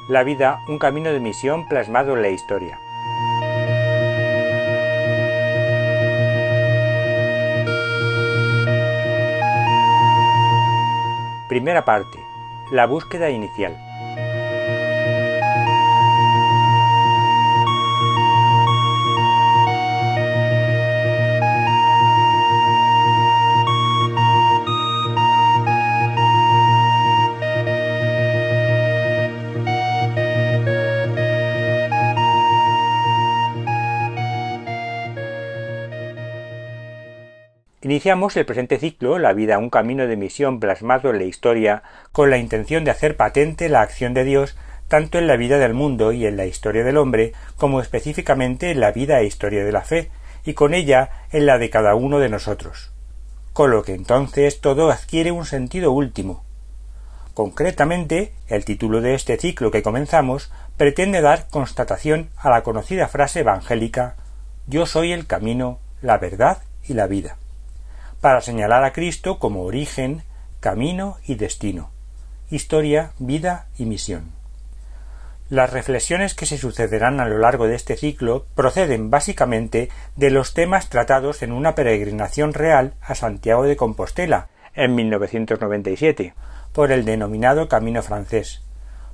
La vida, un camino de misión plasmado en la historia. Primera parte. La búsqueda inicial. Iniciamos el presente ciclo, La vida, un camino de misión plasmado en la historia, con la intención de hacer patente la acción de Dios tanto en la vida del mundo y en la historia del hombre, como específicamente en la vida e historia de la fe, y con ella en la de cada uno de nosotros. Con lo que entonces todo adquiere un sentido último. Concretamente, el título de este ciclo que comenzamos pretende dar constatación a la conocida frase evangélica «Yo soy el camino, la verdad y la vida», para señalar a Cristo como origen, camino y destino, historia, vida y misión. Las reflexiones que se sucederán a lo largo de este ciclo proceden básicamente de los temas tratados en una peregrinación real a Santiago de Compostela, en 1997, por el denominado Camino Francés,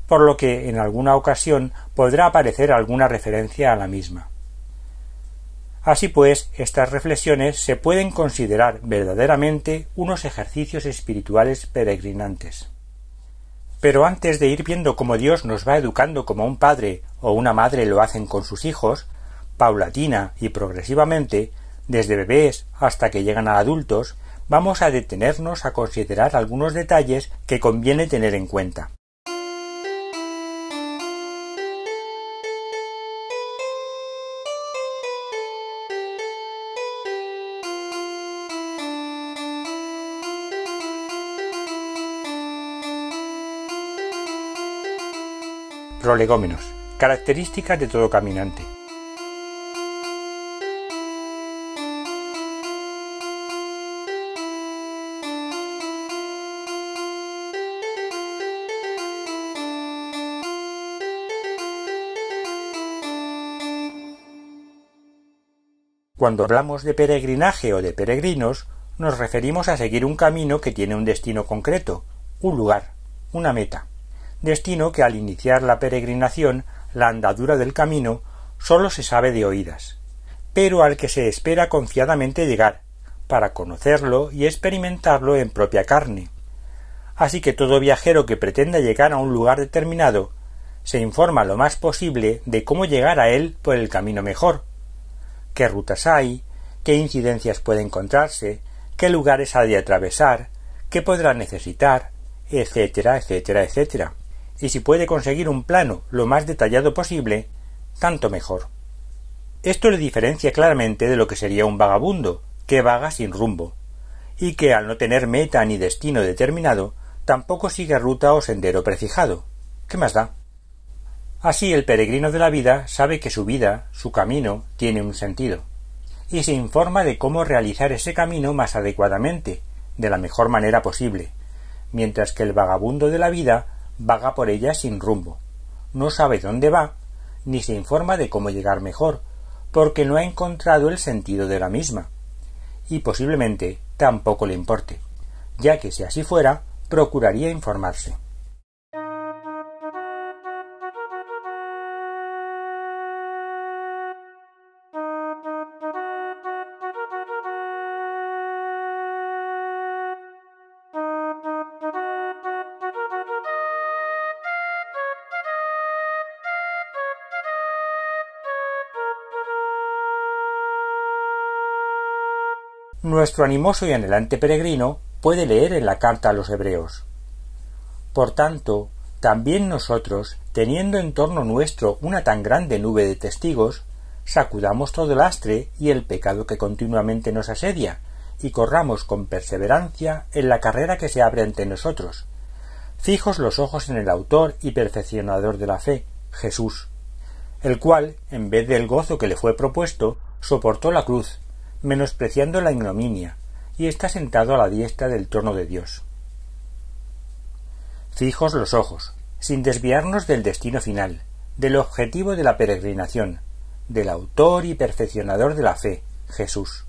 por lo que en alguna ocasión podrá aparecer alguna referencia a la misma. Así pues, estas reflexiones se pueden considerar verdaderamente unos ejercicios espirituales peregrinantes. Pero antes de ir viendo cómo Dios nos va educando como un padre o una madre lo hacen con sus hijos, paulatina y progresivamente, desde bebés hasta que llegan a adultos, vamos a detenernos a considerar algunos detalles que conviene tener en cuenta. Prolegómenos. Características de todo caminante. Cuando hablamos de peregrinaje o de peregrinos, nos referimos a seguir un camino que tiene un destino concreto, un lugar, una meta. Destino que al iniciar la peregrinación, la andadura del camino, sólo se sabe de oídas, pero al que se espera confiadamente llegar, para conocerlo y experimentarlo en propia carne. Así que todo viajero que pretenda llegar a un lugar determinado, se informa lo más posible de cómo llegar a él por el camino mejor, qué rutas hay, qué incidencias puede encontrarse, qué lugares ha de atravesar, qué podrá necesitar, etcétera, etcétera, etcétera. Y si puede conseguir un plano lo más detallado posible, tanto mejor. Esto le diferencia claramente de lo que sería un vagabundo, que vaga sin rumbo, y que al no tener meta ni destino determinado, tampoco sigue ruta o sendero prefijado. ¿Qué más da? Así el peregrino de la vida sabe que su vida, su camino, tiene un sentido, y se informa de cómo realizar ese camino más adecuadamente, de la mejor manera posible, mientras que el vagabundo de la vida vaga por ella sin rumbo, no sabe dónde va, ni se informa de cómo llegar mejor, porque no ha encontrado el sentido de la misma, y posiblemente tampoco le importe, ya que si así fuera, procuraría informarse. Nuestro animoso y anhelante peregrino puede leer en la carta a los Hebreos: Por tanto, también nosotros, teniendo en torno nuestro una tan grande nube de testigos, sacudamos todo lastre y el pecado que continuamente nos asedia, y corramos con perseverancia en la carrera que se abre ante nosotros, fijos los ojos en el autor y perfeccionador de la fe, Jesús, el cual, en vez del gozo que le fue propuesto, soportó la cruz, menospreciando la ignominia, y está sentado a la diestra del trono de Dios. Fijos los ojos, sin desviarnos del destino final, del objetivo de la peregrinación, del autor y perfeccionador de la fe, Jesús,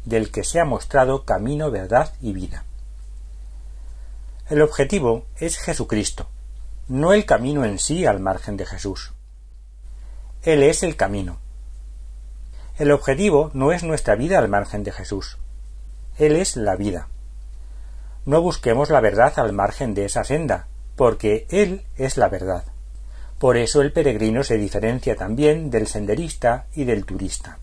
del que se ha mostrado camino, verdad y vida. El objetivo es Jesucristo, no el camino en sí al margen de Jesús. Él es el camino. El objetivo no es nuestra vida al margen de Jesús. Él es la vida. No busquemos la verdad al margen de esa senda, porque Él es la verdad. Por eso el peregrino se diferencia también del senderista y del turista.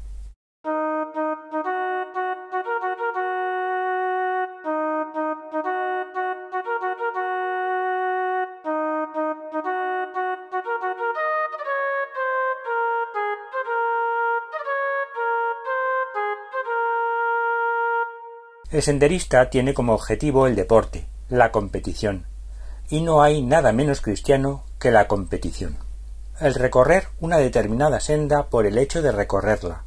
El senderista tiene como objetivo el deporte, la competición, y no hay nada menos cristiano que la competición. El recorrer una determinada senda por el hecho de recorrerla,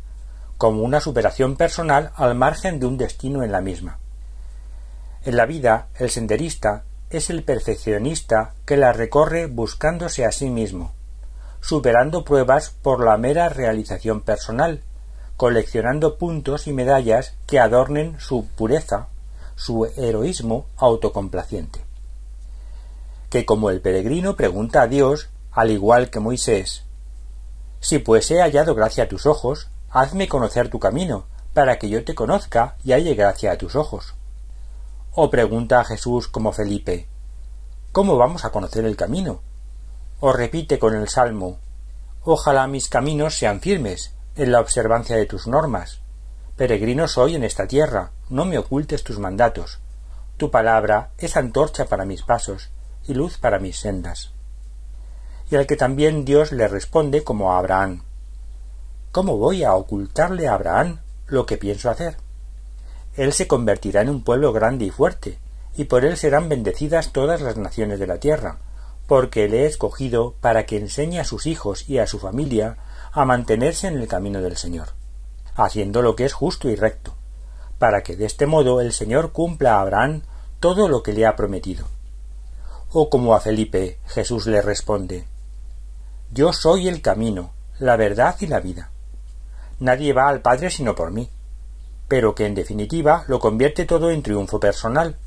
como una superación personal al margen de un destino en la misma. En la vida, el senderista es el perfeccionista que la recorre buscándose a sí mismo, superando pruebas por la mera realización personal, coleccionando puntos y medallas que adornen su pureza, su heroísmo autocomplaciente. Que como el peregrino pregunta a Dios, al igual que Moisés: «Si pues he hallado gracia a tus ojos, hazme conocer tu camino, para que yo te conozca y halle gracia a tus ojos». O pregunta a Jesús como Felipe: «¿Cómo vamos a conocer el camino?». O repite con el Salmo: «Ojalá mis caminos sean firmes en la observancia de tus normas. Peregrino soy en esta tierra, no me ocultes tus mandatos. Tu palabra es antorcha para mis pasos y luz para mis sendas». Y al que también Dios le responde como a Abraham: «¿Cómo voy a ocultarle a Abraham lo que pienso hacer? Él se convertirá en un pueblo grande y fuerte, y por él serán bendecidas todas las naciones de la tierra, porque le he escogido para que enseñe a sus hijos y a su familia a mantenerse en el camino del Señor, haciendo lo que es justo y recto, para que de este modo el Señor cumpla a Abraham todo lo que le ha prometido». O como a Felipe, Jesús le responde: «Yo soy el camino, la verdad y la vida. Nadie va al Padre sino por mí», pero que en definitiva lo convierte todo en triunfo personal,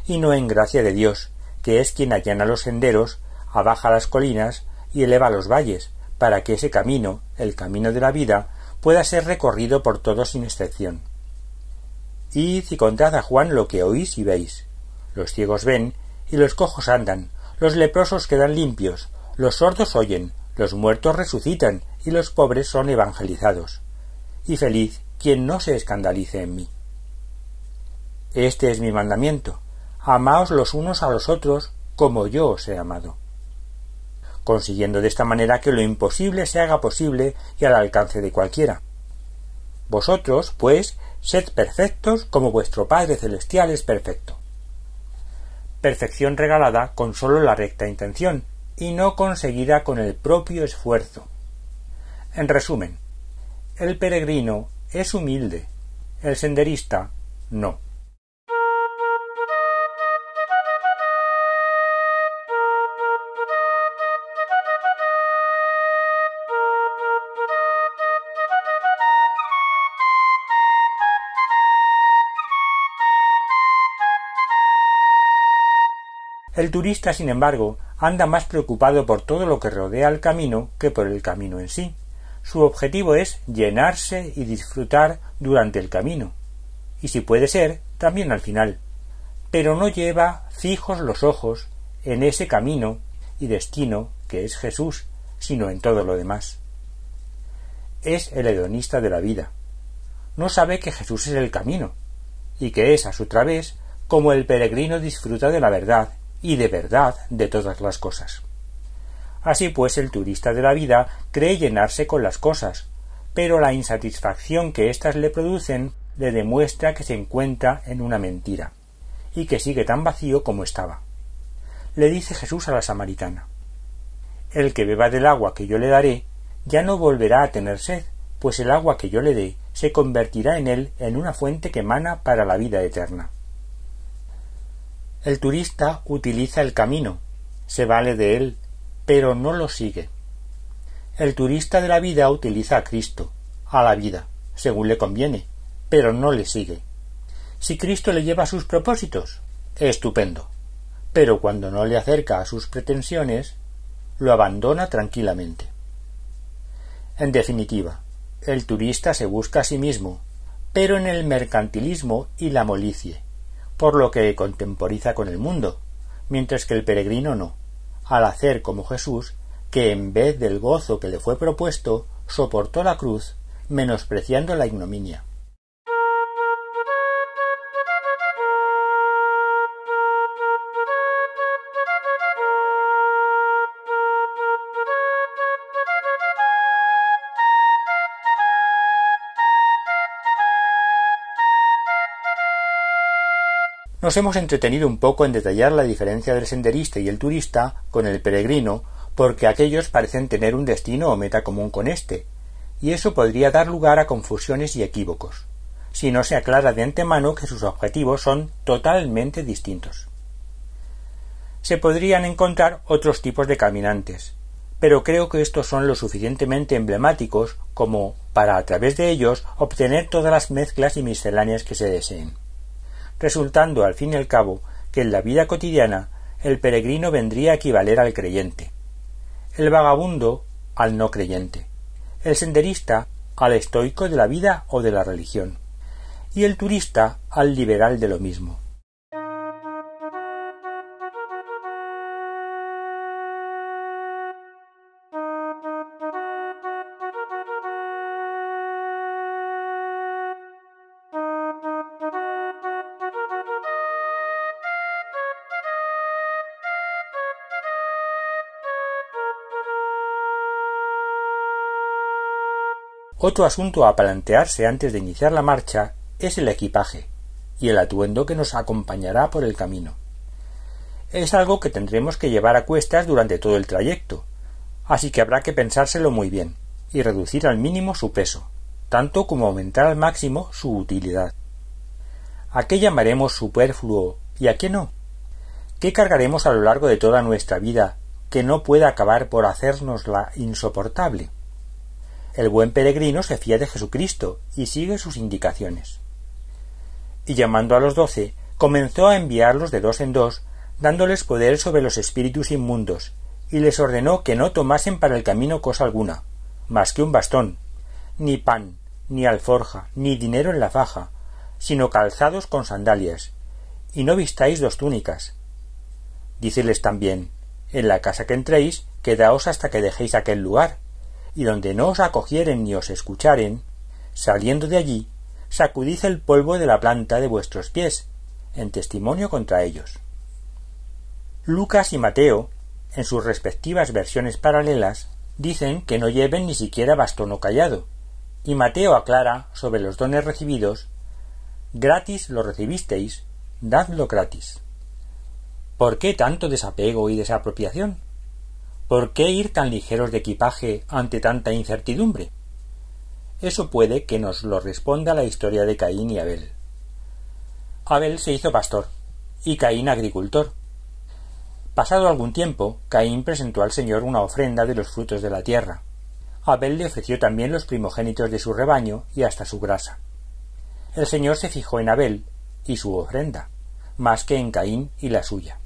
y no en gracia de Dios, que es quien allana los senderos, abaja las colinas y eleva los valles, para que ese camino, el camino de la vida, pueda ser recorrido por todos sin excepción. Id y contad a Juan lo que oís y veis. Los ciegos ven, y los cojos andan, los leprosos quedan limpios, los sordos oyen, los muertos resucitan, y los pobres son evangelizados. Y feliz quien no se escandalice en mí. Este es mi mandamiento: amaos los unos a los otros como yo os he amado. Consiguiendo de esta manera que lo imposible se haga posible y al alcance de cualquiera. Vosotros, pues, sed perfectos como vuestro Padre Celestial es perfecto. Perfección regalada con sólo la recta intención, y no conseguida con el propio esfuerzo. En resumen, el peregrino es humilde, el senderista no. El turista, sin embargo, anda más preocupado por todo lo que rodea el camino que por el camino en sí. Su objetivo es llenarse y disfrutar durante el camino, y si puede ser, también al final, pero no lleva fijos los ojos en ese camino y destino que es Jesús, sino en todo lo demás. Es el hedonista de la vida. No sabe que Jesús es el camino, y que es a su través como el peregrino disfruta de la verdad y de verdad de todas las cosas. Así pues, el turista de la vida cree llenarse con las cosas, pero la insatisfacción que éstas le producen le demuestra que se encuentra en una mentira, y que sigue tan vacío como estaba. Le dice Jesús a la samaritana: «El que beba del agua que yo le daré, ya no volverá a tener sed, pues el agua que yo le dé se convertirá en él en una fuente que mana para la vida eterna». El turista utiliza el camino, se vale de él, pero no lo sigue. El turista de la vida utiliza a Cristo, a la vida, según le conviene, pero no le sigue. Si Cristo le lleva a sus propósitos, estupendo, pero cuando no le acerca a sus pretensiones, lo abandona tranquilamente. En definitiva, el turista se busca a sí mismo, pero en el mercantilismo y la molicie, por lo que contemporiza con el mundo, mientras que el peregrino no, al hacer como Jesús, que en vez del gozo que le fue propuesto, soportó la cruz, menospreciando la ignominia. Nos hemos entretenido un poco en detallar la diferencia del senderista y el turista con el peregrino, porque aquellos parecen tener un destino o meta común con éste, y eso podría dar lugar a confusiones y equívocos, si no se aclara de antemano que sus objetivos son totalmente distintos. Se podrían encontrar otros tipos de caminantes, pero creo que estos son lo suficientemente emblemáticos como para a través de ellos obtener todas las mezclas y misceláneas que se deseen, resultando al fin y al cabo que en la vida cotidiana el peregrino vendría a equivaler al creyente, el vagabundo al no creyente, el senderista al estoico de la vida o de la religión, y el turista al liberal de lo mismo. Otro asunto a plantearse antes de iniciar la marcha es el equipaje y el atuendo que nos acompañará por el camino. Es algo que tendremos que llevar a cuestas durante todo el trayecto, así que habrá que pensárselo muy bien y reducir al mínimo su peso, tanto como aumentar al máximo su utilidad. ¿A qué llamaremos superfluo y a qué no? ¿Qué cargaremos a lo largo de toda nuestra vida que no pueda acabar por hacérnosla insoportable? El buen peregrino se fía de Jesucristo y sigue sus indicaciones. Y llamando a los 12, comenzó a enviarlos de 2 en 2, dándoles poder sobre los espíritus inmundos, y les ordenó que no tomasen para el camino cosa alguna, más que un bastón, ni pan, ni alforja, ni dinero en la faja, sino calzados con sandalias, y no vistáis 2 túnicas. Díceles también, en la casa que entréis, quedaos hasta que dejéis aquel lugar, y donde no os acogieren ni os escucharen, saliendo de allí, sacudid el polvo de la planta de vuestros pies, en testimonio contra ellos. Lucas y Mateo, en sus respectivas versiones paralelas, dicen que no lleven ni siquiera bastón o cayado, y Mateo aclara sobre los dones recibidos: gratis lo recibisteis, dadlo gratis. ¿Por qué tanto desapego y desapropiación? ¿Por qué ir tan ligeros de equipaje ante tanta incertidumbre? Eso puede que nos lo responda la historia de Caín y Abel. Abel se hizo pastor y Caín agricultor. Pasado algún tiempo, Caín presentó al Señor una ofrenda de los frutos de la tierra. Abel le ofreció también los primogénitos de su rebaño y hasta su grasa. El Señor se fijó en Abel y su ofrenda, más que en Caín y la suya.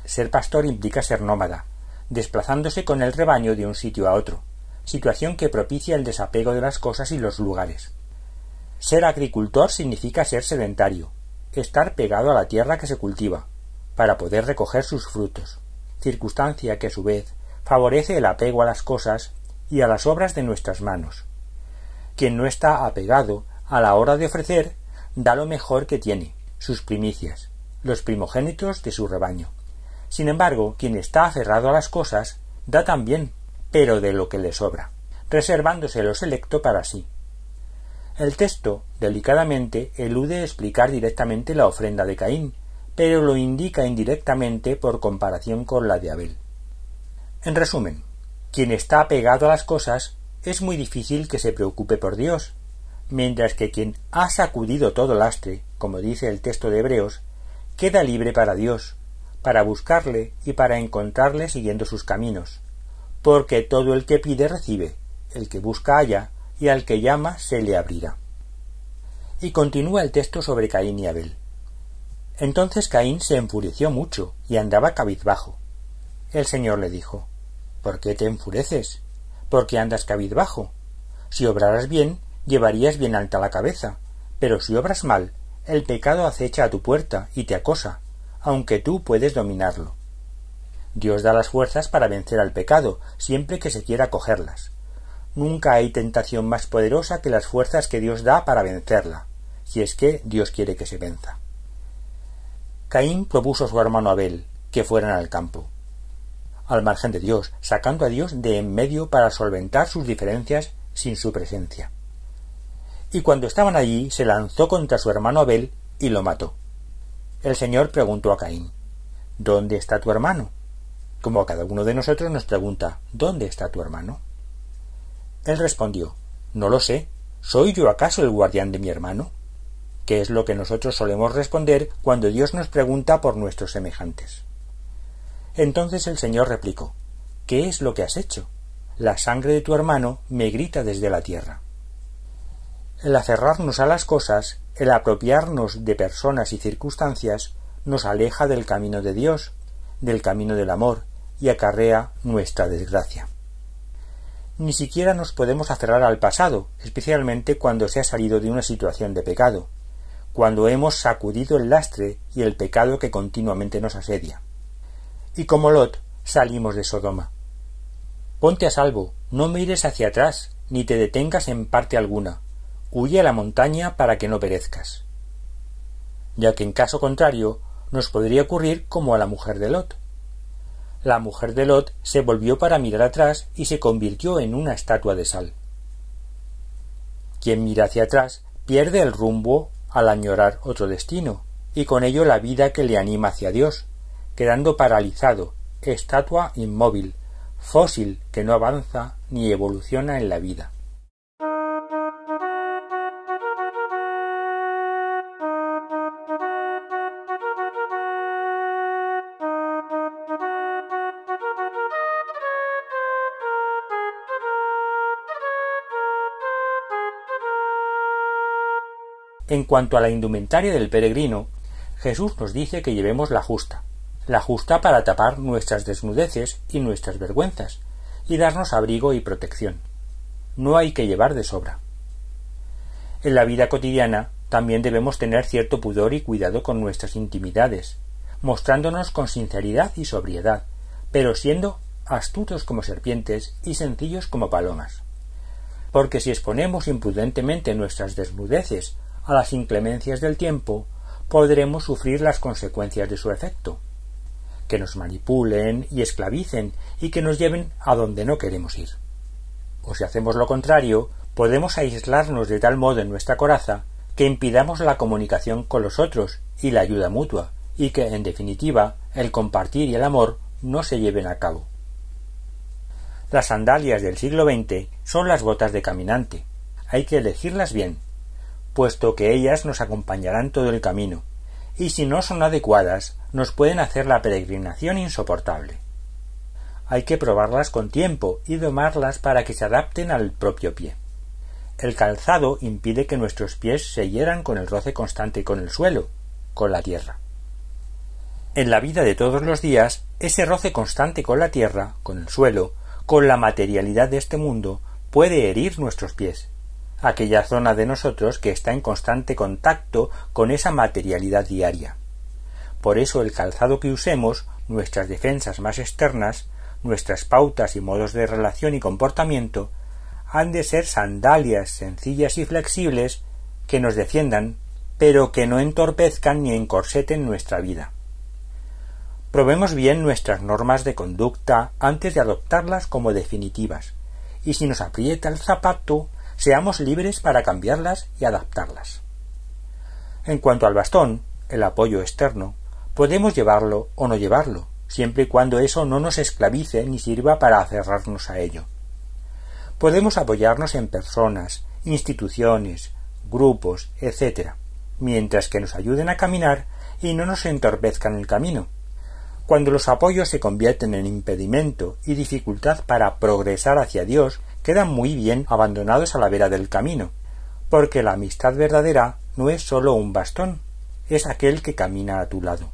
Ser pastor implica ser nómada, desplazándose con el rebaño de un sitio a otro, situación que propicia el desapego de las cosas y los lugares. Ser agricultor significa ser sedentario, estar pegado a la tierra que se cultiva, para poder recoger sus frutos, circunstancia que a su vez favorece el apego a las cosas y a las obras de nuestras manos. Quien no está apegado a la hora de ofrecer, da lo mejor que tiene, sus primicias, los primogénitos de su rebaño. Sin embargo, quien está aferrado a las cosas, da también, pero de lo que le sobra, reservándose lo selecto para sí. El texto, delicadamente, elude explicar directamente la ofrenda de Caín, pero lo indica indirectamente por comparación con la de Abel. En resumen, quien está apegado a las cosas es muy difícil que se preocupe por Dios, mientras que quien ha sacudido todo lastre, como dice el texto de Hebreos, queda libre para Dios, para buscarle y para encontrarle siguiendo sus caminos, porque todo el que pide recibe, el que busca halla, y al que llama se le abrirá. Y continúa el texto sobre Caín y Abel. Entonces Caín se enfureció mucho y andaba cabizbajo. El Señor le dijo: ¿Por qué te enfureces? ¿Por qué andas cabizbajo? Si obraras bien, llevarías bien alta la cabeza, pero si obras mal, el pecado acecha a tu puerta y te acosa, aunque tú puedes dominarlo. Dios da las fuerzas para vencer al pecado, siempre que se quiera cogerlas. Nunca hay tentación más poderosa que las fuerzas que Dios da para vencerla, si es que Dios quiere que se venza. Caín propuso a su hermano Abel que fueran al campo, al margen de Dios, sacando a Dios de en medio para solventar sus diferencias sin su presencia. Y cuando estaban allí, se lanzó contra su hermano Abel y lo mató. El Señor preguntó a Caín: ¿Dónde está tu hermano? Como a cada uno de nosotros nos pregunta: ¿dónde está tu hermano? Él respondió: No lo sé. ¿Soy yo acaso el guardián de mi hermano? Que es lo que nosotros solemos responder cuando Dios nos pregunta por nuestros semejantes. Entonces el Señor replicó: ¿Qué es lo que has hecho? La sangre de tu hermano me grita desde la tierra. El aferrarnos a las cosas, el apropiarnos de personas y circunstancias, nos aleja del camino de Dios, del camino del amor, y acarrea nuestra desgracia. Ni siquiera nos podemos aferrar al pasado, especialmente cuando se ha salido de una situación de pecado, cuando hemos sacudido el lastre y el pecado que continuamente nos asedia. Y como Lot, salimos de Sodoma. Ponte a salvo, no mires hacia atrás, ni te detengas en parte alguna. Huye a la montaña para que no perezcas. Ya que en caso contrario, nos podría ocurrir como a la mujer de Lot. La mujer de Lot se volvió para mirar atrás y se convirtió en una estatua de sal. Quien mira hacia atrás pierde el rumbo al añorar otro destino, y con ello la vida que le anima hacia Dios, quedando paralizado, estatua inmóvil, fósil que no avanza ni evoluciona en la vida. En cuanto a la indumentaria del peregrino, Jesús nos dice que llevemos la justa para tapar nuestras desnudeces y nuestras vergüenzas, y darnos abrigo y protección. No hay que llevar de sobra. En la vida cotidiana también debemos tener cierto pudor y cuidado con nuestras intimidades, mostrándonos con sinceridad y sobriedad, pero siendo astutos como serpientes y sencillos como palomas. Porque si exponemos imprudentemente nuestras desnudeces a las inclemencias del tiempo, podremos sufrir las consecuencias de su efecto, que nos manipulen y esclavicen y que nos lleven a donde no queremos ir. O si hacemos lo contrario, podemos aislarnos de tal modo en nuestra coraza que impidamos la comunicación con los otros y la ayuda mutua, y que, en definitiva, el compartir y el amor no se lleven a cabo. Las sandalias del siglo XX son las botas de caminante. Hay que elegirlas bien, puesto que ellas nos acompañarán todo el camino, y si no son adecuadas, nos pueden hacer la peregrinación insoportable. Hay que probarlas con tiempo y domarlas para que se adapten al propio pie. El calzado impide que nuestros pies se hieran con el roce constante con el suelo, con la tierra. En la vida de todos los días, ese roce constante con la tierra, con el suelo, con la materialidad de este mundo, puede herir nuestros pies, aquella zona de nosotros que está en constante contacto con esa materialidad diaria. Por eso el calzado que usemos, nuestras defensas más externas, nuestras pautas y modos de relación y comportamiento, han de ser sandalias sencillas y flexibles que nos defiendan, pero que no entorpezcan ni encorseten nuestra vida. Probemos bien nuestras normas de conducta antes de adoptarlas como definitivas, y si nos aprieta el zapato, seamos libres para cambiarlas y adaptarlas. En cuanto al bastón, el apoyo externo, podemos llevarlo o no llevarlo, siempre y cuando eso no nos esclavice ni sirva para aferrarnos a ello. Podemos apoyarnos en personas, instituciones, grupos, etc., mientras que nos ayuden a caminar y no nos entorpezcan el camino, Cuando los apoyos se convierten en impedimento y dificultad para progresar hacia Dios, quedan muy bien abandonados a la vera del camino, porque la amistad verdadera no es sólo un bastón, es aquel que camina a tu lado.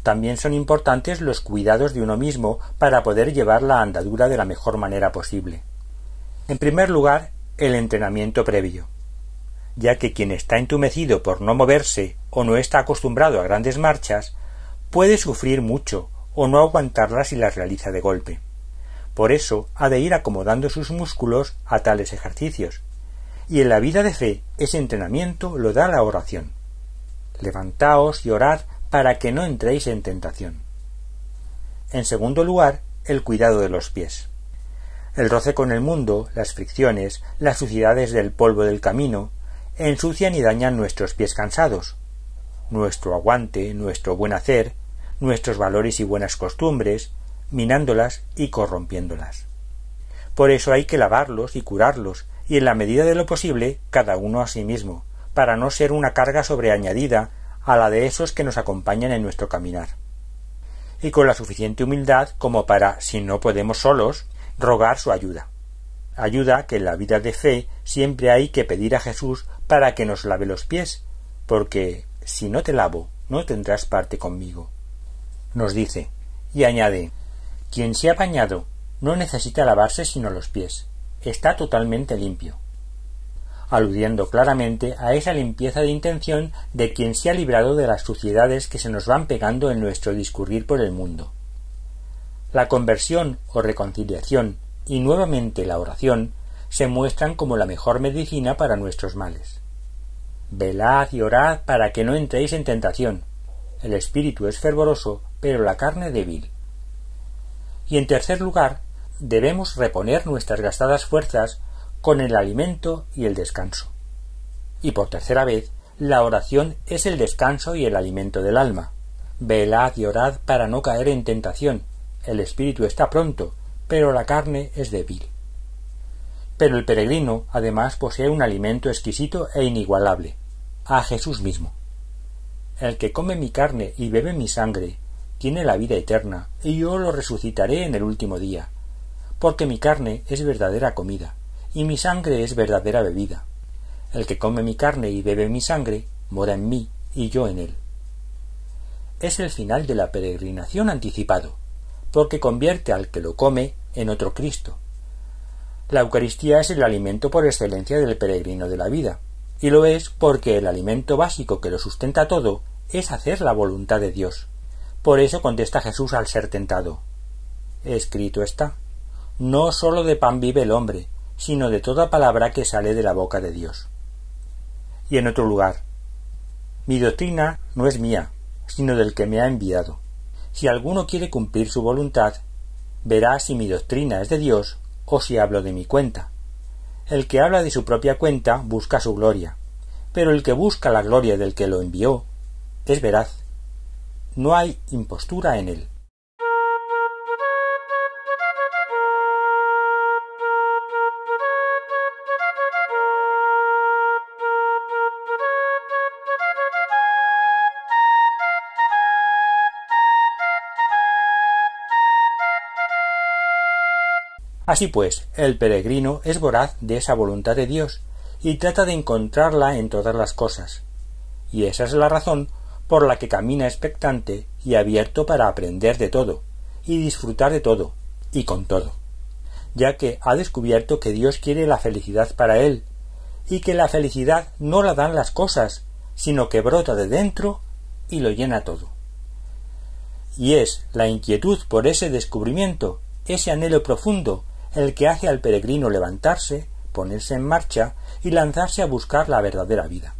También son importantes los cuidados de uno mismo para poder llevar la andadura de la mejor manera posible. En primer lugar, el entrenamiento previo, ya que quien está entumecido por no moverse o no está acostumbrado a grandes marchas, puede sufrir mucho o no aguantarlas si las realiza de golpe. Por eso ha de ir acomodando sus músculos a tales ejercicios, y en la vida de fe ese entrenamiento lo da la oración. Levantaos y orad para que no entréis en tentación. En segundo lugar, el cuidado de los pies. El roce con el mundo, las fricciones, las suciedades del polvo del camino, ensucian y dañan nuestros pies cansados, nuestro aguante, nuestro buen hacer, nuestros valores y buenas costumbres, minándolas y corrompiéndolas. Por eso hay que lavarlos y curarlos, y en la medida de lo posible, cada uno a sí mismo, para no ser una carga sobreañadida a la de esos que nos acompañan en nuestro caminar. Y con la suficiente humildad como para, si no podemos solos, rogar su ayuda. Ayuda que en la vida de fe siempre hay que pedir a Jesús para que nos lave los pies, porque si no te lavo, no tendrás parte conmigo. Nos dice, y añade, quien se ha bañado no necesita lavarse sino los pies, está totalmente limpio, aludiendo claramente a esa limpieza de intención de quien se ha librado de las suciedades que se nos van pegando en nuestro discurrir por el mundo. La conversión o reconciliación y nuevamente la oración se muestran como la mejor medicina para nuestros males. Velad y orad para que no entréis en tentación. El espíritu es fervoroso, pero la carne débil. Y en tercer lugar, debemos reponer nuestras gastadas fuerzas con el alimento y el descanso. Y por tercera vez, la oración es el descanso y el alimento del alma. Velad y orad para no caer en tentación. El espíritu está pronto, pero la carne es débil. Pero el peregrino, además, posee un alimento exquisito e inigualable, a Jesús mismo. El que come mi carne y bebe mi sangre, tiene la vida eterna, y yo lo resucitaré en el último día, porque mi carne es verdadera comida, y mi sangre es verdadera bebida. El que come mi carne y bebe mi sangre, mora en mí, y yo en él. Es el final de la peregrinación anticipado, porque convierte al que lo come en otro Cristo. La Eucaristía es el alimento por excelencia del peregrino de la vida, y lo es porque el alimento básico que lo sustenta todo es hacer la voluntad de Dios. Por eso contesta Jesús al ser tentado. Escrito está, no sólo de pan vive el hombre, sino de toda palabra que sale de la boca de Dios. Y en otro lugar, mi doctrina no es mía, sino del que me ha enviado. Si alguno quiere cumplir su voluntad, verá si mi doctrina es de Dios o si hablo de mi cuenta. El que habla de su propia cuenta busca su gloria, pero el que busca la gloria del que lo envió es veraz. No hay impostura en él. Así pues, el peregrino es voraz de esa voluntad de Dios y trata de encontrarla en todas las cosas. Y esa es la razón por la que camina expectante y abierto para aprender de todo, y disfrutar de todo, y con todo, ya que ha descubierto que Dios quiere la felicidad para él, y que la felicidad no la dan las cosas, sino que brota de dentro y lo llena todo. Y es la inquietud por ese descubrimiento, ese anhelo profundo, el que hace al peregrino levantarse, ponerse en marcha y lanzarse a buscar la verdadera vida.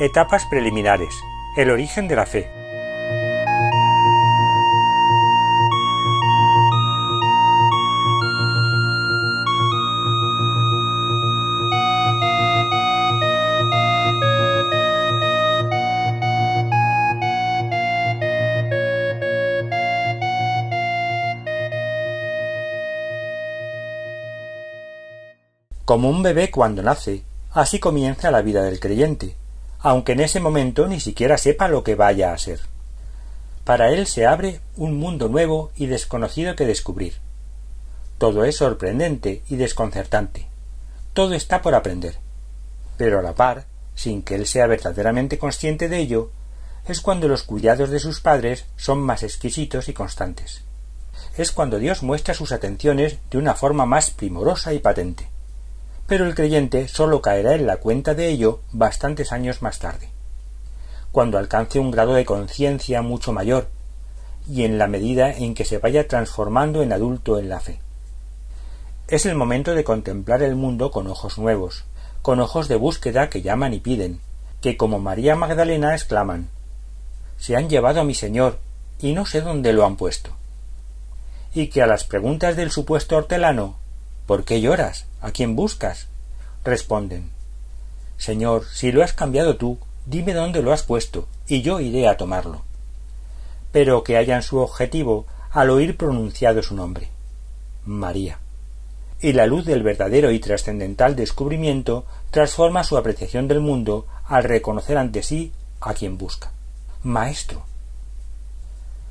Etapas preliminares. El origen de la fe. Como un bebé cuando nace, así comienza la vida del creyente, aunque en ese momento ni siquiera sepa lo que vaya a ser. Para él se abre un mundo nuevo y desconocido que descubrir. Todo es sorprendente y desconcertante. Todo está por aprender. Pero a la par, sin que él sea verdaderamente consciente de ello, es cuando los cuidados de sus padres son más exquisitos y constantes. Es cuando Dios muestra sus atenciones de una forma más primorosa y patente. Pero el creyente sólo caerá en la cuenta de ello bastantes años más tarde, cuando alcance un grado de conciencia mucho mayor, y en la medida en que se vaya transformando en adulto en la fe. Es el momento de contemplar el mundo con ojos nuevos, con ojos de búsqueda que llaman y piden, que como María Magdalena exclaman: «Se han llevado a mi Señor, y no sé dónde lo han puesto». Y que a las preguntas del supuesto hortelano: «¿Por qué lloras? ¿A quién buscas?», responden: «Señor, si lo has cambiado tú, dime dónde lo has puesto, y yo iré a tomarlo». Pero que hallan su objetivo al oír pronunciado su nombre: María. Y la luz del verdadero y trascendental descubrimiento transforma su apreciación del mundo al reconocer ante sí a quien busca: Maestro.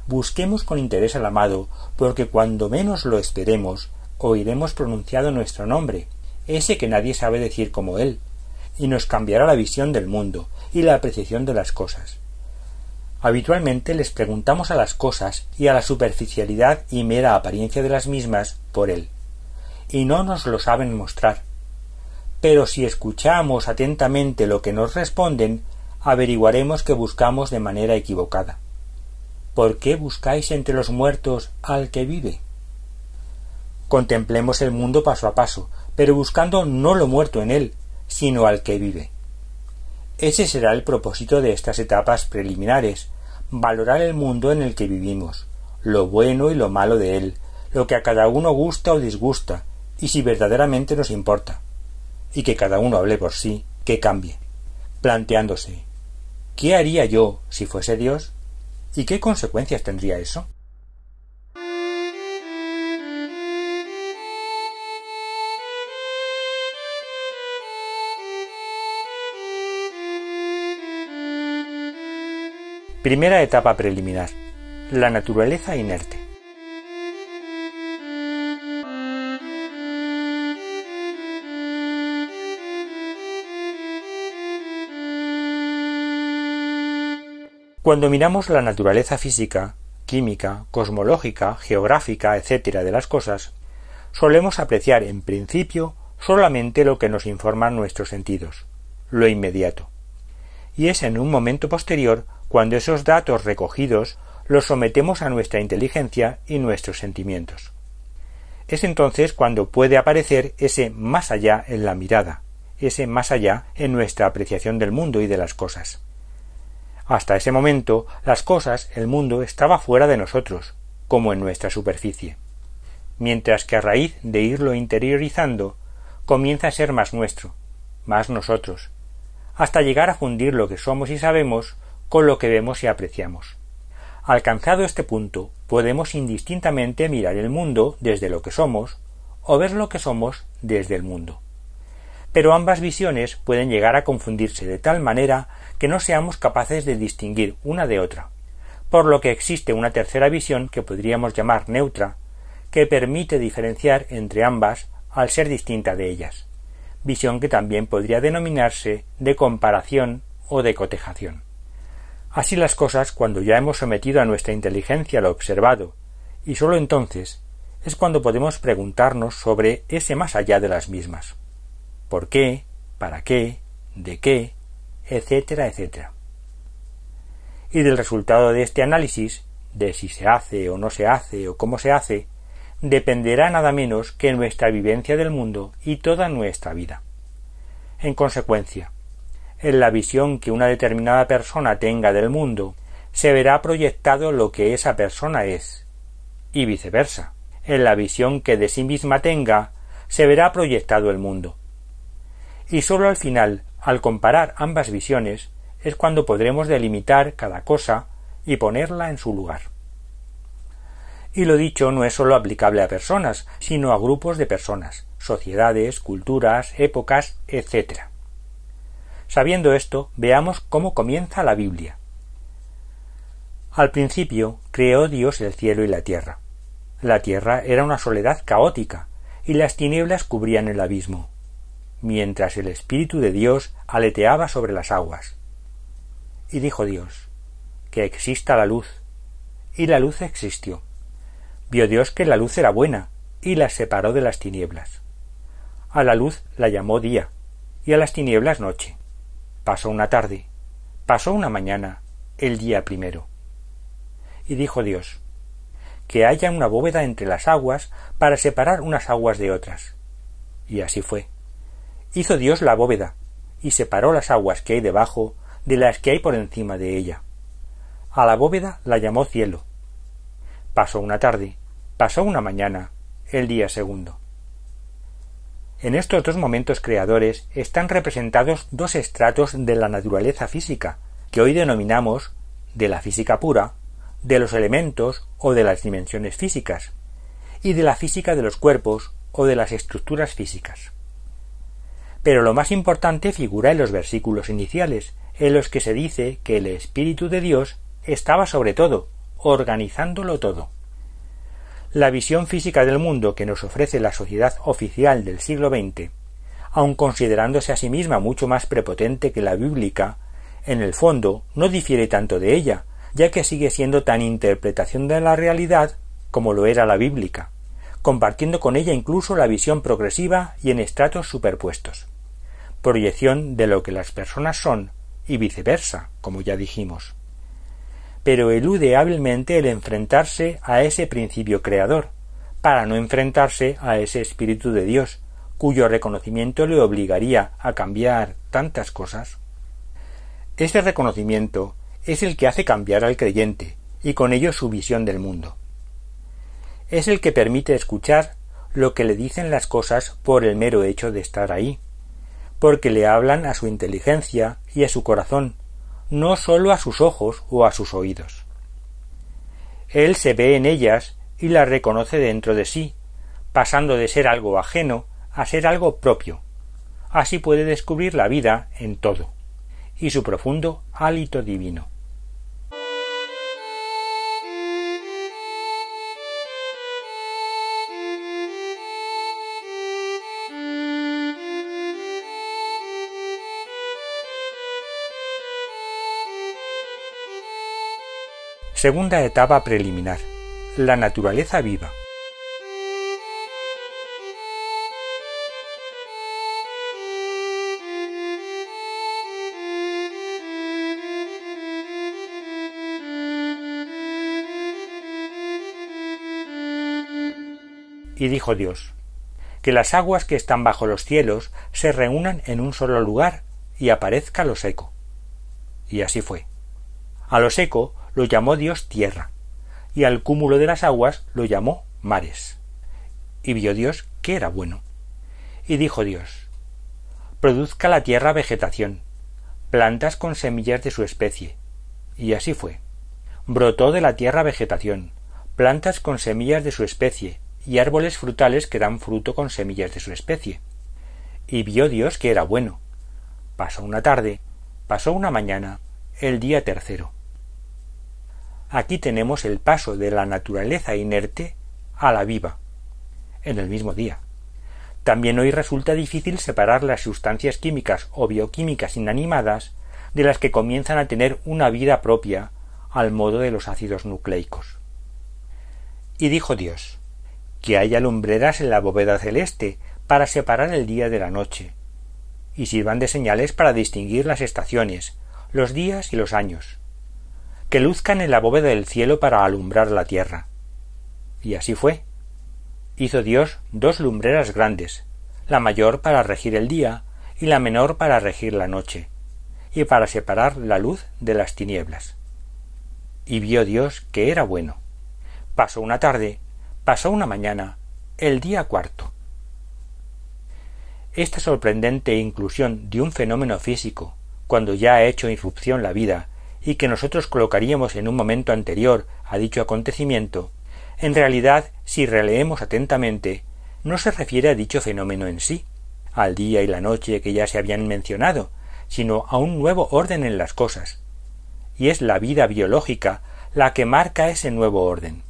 Busquemos con interés al amado, porque cuando menos lo esperemos, oiremos pronunciado nuestro nombre, ese que nadie sabe decir como él, y nos cambiará la visión del mundo y la apreciación de las cosas. Habitualmente les preguntamos a las cosas y a la superficialidad y mera apariencia de las mismas por él, y no nos lo saben mostrar. Pero si escuchamos atentamente lo que nos responden, averiguaremos que buscamos de manera equivocada. ¿Por qué buscáis entre los muertos al que vive? Contemplemos el mundo paso a paso, pero buscando no lo muerto en él, sino al que vive. Ese será el propósito de estas etapas preliminares: valorar el mundo en el que vivimos, lo bueno y lo malo de él, lo que a cada uno gusta o disgusta, y si verdaderamente nos importa, y que cada uno hable por sí, que cambie, planteándose: ¿qué haría yo si fuese Dios? ¿Y qué consecuencias tendría eso? Primera etapa preliminar: la naturaleza inerte. Cuando miramos la naturaleza física, química, cosmológica, geográfica, etc. de las cosas, solemos apreciar en principio solamente lo que nos informan nuestros sentidos, lo inmediato. Y es en un momento posterior cuando esos datos recogidos los sometemos a nuestra inteligencia y nuestros sentimientos. Es entonces cuando puede aparecer ese más allá en la mirada, ese más allá en nuestra apreciación del mundo y de las cosas. Hasta ese momento, las cosas, el mundo, estaba fuera de nosotros, como en nuestra superficie. Mientras que a raíz de irlo interiorizando, comienza a ser más nuestro, más nosotros, hasta llegar a fundir lo que somos y sabemos con lo que vemos y apreciamos. Alcanzado este punto, podemos indistintamente mirar el mundo desde lo que somos o ver lo que somos desde el mundo. Pero ambas visiones pueden llegar a confundirse de tal manera que no seamos capaces de distinguir una de otra, por lo que existe una tercera visión que podríamos llamar neutra, que permite diferenciar entre ambas al ser distinta de ellas, visión que también podría denominarse de comparación o de cotejación. Así las cosas, cuando ya hemos sometido a nuestra inteligencia lo observado, y sólo entonces es cuando podemos preguntarnos sobre ese más allá de las mismas. ¿Por qué? ¿Para qué? ¿De qué? Etcétera, etcétera. Y del resultado de este análisis, de si se hace o no se hace o cómo se hace, dependerá nada menos que nuestra vivencia del mundo y toda nuestra vida. En consecuencia, en la visión que una determinada persona tenga del mundo, se verá proyectado lo que esa persona es, y viceversa. En la visión que de sí misma tenga, se verá proyectado el mundo. Y sólo al final, al comparar ambas visiones, es cuando podremos delimitar cada cosa y ponerla en su lugar. Y lo dicho no es sólo aplicable a personas, sino a grupos de personas, sociedades, culturas, épocas, etc. Sabiendo esto, veamos cómo comienza la Biblia. Al principio creó Dios el cielo y la tierra. La tierra era una soledad caótica, y las tinieblas cubrían el abismo, mientras el Espíritu de Dios aleteaba sobre las aguas. Y dijo Dios, que exista la luz, y la luz existió. Vio Dios que la luz era buena, y las separó de las tinieblas. A la luz la llamó día, y a las tinieblas noche. Pasó una tarde, pasó una mañana, el día primero. Y dijo Dios, que haya una bóveda entre las aguas para separar unas aguas de otras. Y así fue. Hizo Dios la bóveda, y separó las aguas que hay debajo de las que hay por encima de ella. A la bóveda la llamó cielo. Pasó una tarde, pasó una mañana, el día segundo. En estos dos momentos creadores están representados dos estratos de la naturaleza física, que hoy denominamos de la física pura, de los elementos o de las dimensiones físicas, y de la física de los cuerpos o de las estructuras físicas. Pero lo más importante figura en los versículos iniciales, en los que se dice que el Espíritu de Dios estaba sobre todo, organizándolo todo. La visión física del mundo que nos ofrece la sociedad oficial del siglo XX, aun considerándose a sí misma mucho más prepotente que la bíblica, en el fondo no difiere tanto de ella, ya que sigue siendo tan interpretación de la realidad como lo era la bíblica, compartiendo con ella incluso la visión progresiva y en estratos superpuestos, proyección de lo que las personas son y viceversa, como ya dijimos. Pero elude hábilmente el enfrentarse a ese principio creador, para no enfrentarse a ese Espíritu de Dios, cuyo reconocimiento le obligaría a cambiar tantas cosas. Ese reconocimiento es el que hace cambiar al creyente, y con ello su visión del mundo. Es el que permite escuchar lo que le dicen las cosas por el mero hecho de estar ahí, porque le hablan a su inteligencia y a su corazón, no sólo a sus ojos o a sus oídos. Él se ve en ellas y las reconoce dentro de sí, pasando de ser algo ajeno a ser algo propio. Así puede descubrir la vida en todo, y su profundo hálito divino. Segunda etapa preliminar. La naturaleza viva. Y dijo Dios, que las aguas que están bajo los cielos se reúnan en un solo lugar y aparezca lo seco. Y así fue. A lo seco lo llamó Dios tierra, y al cúmulo de las aguas lo llamó mares. Y vio Dios que era bueno. Y dijo Dios, produzca la tierra vegetación, plantas con semillas de su especie. Y así fue. Brotó de la tierra vegetación, plantas con semillas de su especie, y árboles frutales que dan fruto con semillas de su especie. Y vio Dios que era bueno. Pasó una tarde, pasó una mañana, el día tercero. Aquí tenemos el paso de la naturaleza inerte a la viva, en el mismo día. También hoy resulta difícil separar las sustancias químicas o bioquímicas inanimadas de las que comienzan a tener una vida propia al modo de los ácidos nucleicos. Y dijo Dios, que haya lumbreras en la bóveda celeste para separar el día de la noche, y sirvan de señales para distinguir las estaciones, los días y los años, que luzcan en la bóveda del cielo para alumbrar la tierra. Y así fue. Hizo Dios 2 lumbreras grandes, la mayor para regir el día y la menor para regir la noche, y para separar la luz de las tinieblas. Y vio Dios que era bueno. Pasó una tarde, pasó una mañana, el día cuarto. Esta sorprendente inclusión de un fenómeno físico, cuando ya ha hecho irrupción la vida, y que nosotros colocaríamos en un momento anterior a dicho acontecimiento, en realidad, si releemos atentamente, no se refiere a dicho fenómeno en sí, al día y la noche que ya se habían mencionado, sino a un nuevo orden en las cosas. Y es la vida biológica la que marca ese nuevo orden.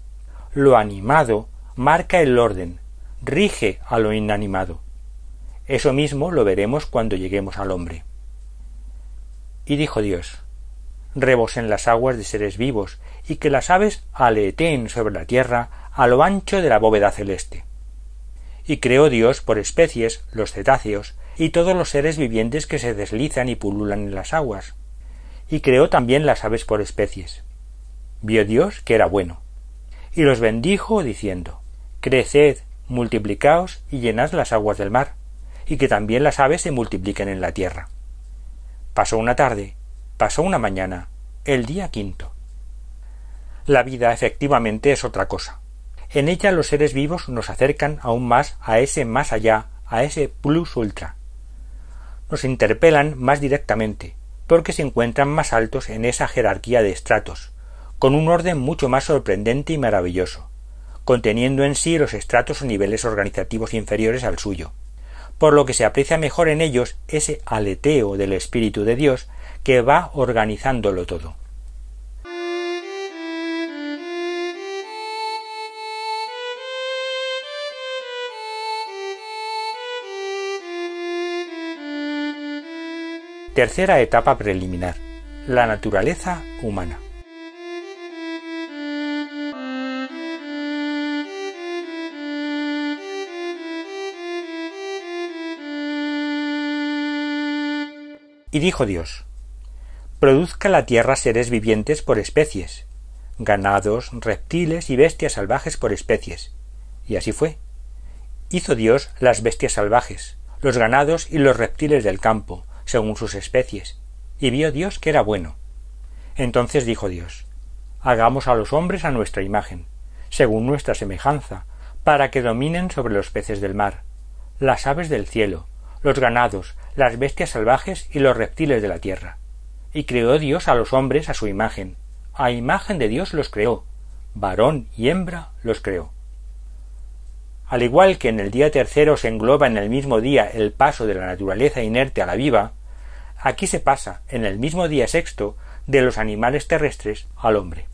Lo animado marca el orden, rige a lo inanimado. Eso mismo lo veremos cuando lleguemos al hombre. Y dijo Dios: rebosen las aguas de seres vivos, y que las aves aleteen sobre la tierra a lo ancho de la bóveda celeste. Y creó Dios por especies los cetáceos y todos los seres vivientes que se deslizan y pululan en las aguas. Y creó también las aves por especies. Vio Dios que era bueno. Y los bendijo diciendo: creced, multiplicaos y llenad las aguas del mar, y que también las aves se multipliquen en la tierra. Pasó una tarde, pasó una mañana, el día quinto. La vida efectivamente es otra cosa. En ella los seres vivos nos acercan aún más a ese más allá, a ese plus ultra. Nos interpelan más directamente, porque se encuentran más altos en esa jerarquía de estratos, con un orden mucho más sorprendente y maravilloso, conteniendo en sí los estratos o niveles organizativos inferiores al suyo, por lo que se aprecia mejor en ellos ese aleteo del Espíritu de Dios que va organizándolo todo. Tercera etapa preliminar: la naturaleza humana. Y dijo Dios: produzca la tierra seres vivientes por especies, ganados, reptiles y bestias salvajes por especies. Y así fue. Hizo Dios las bestias salvajes, los ganados y los reptiles del campo, según sus especies, y vio Dios que era bueno. Entonces dijo Dios: hagamos a los hombres a nuestra imagen, según nuestra semejanza, para que dominen sobre los peces del mar, las aves del cielo, los ganados, las bestias salvajes y los reptiles de la tierra. Y creó Dios a los hombres a su imagen, a imagen de Dios los creó, varón y hembra los creó. Al igual que en el día tercero se engloba en el mismo día el paso de la naturaleza inerte a la viva, aquí se pasa en el mismo día sexto de los animales terrestres al hombre.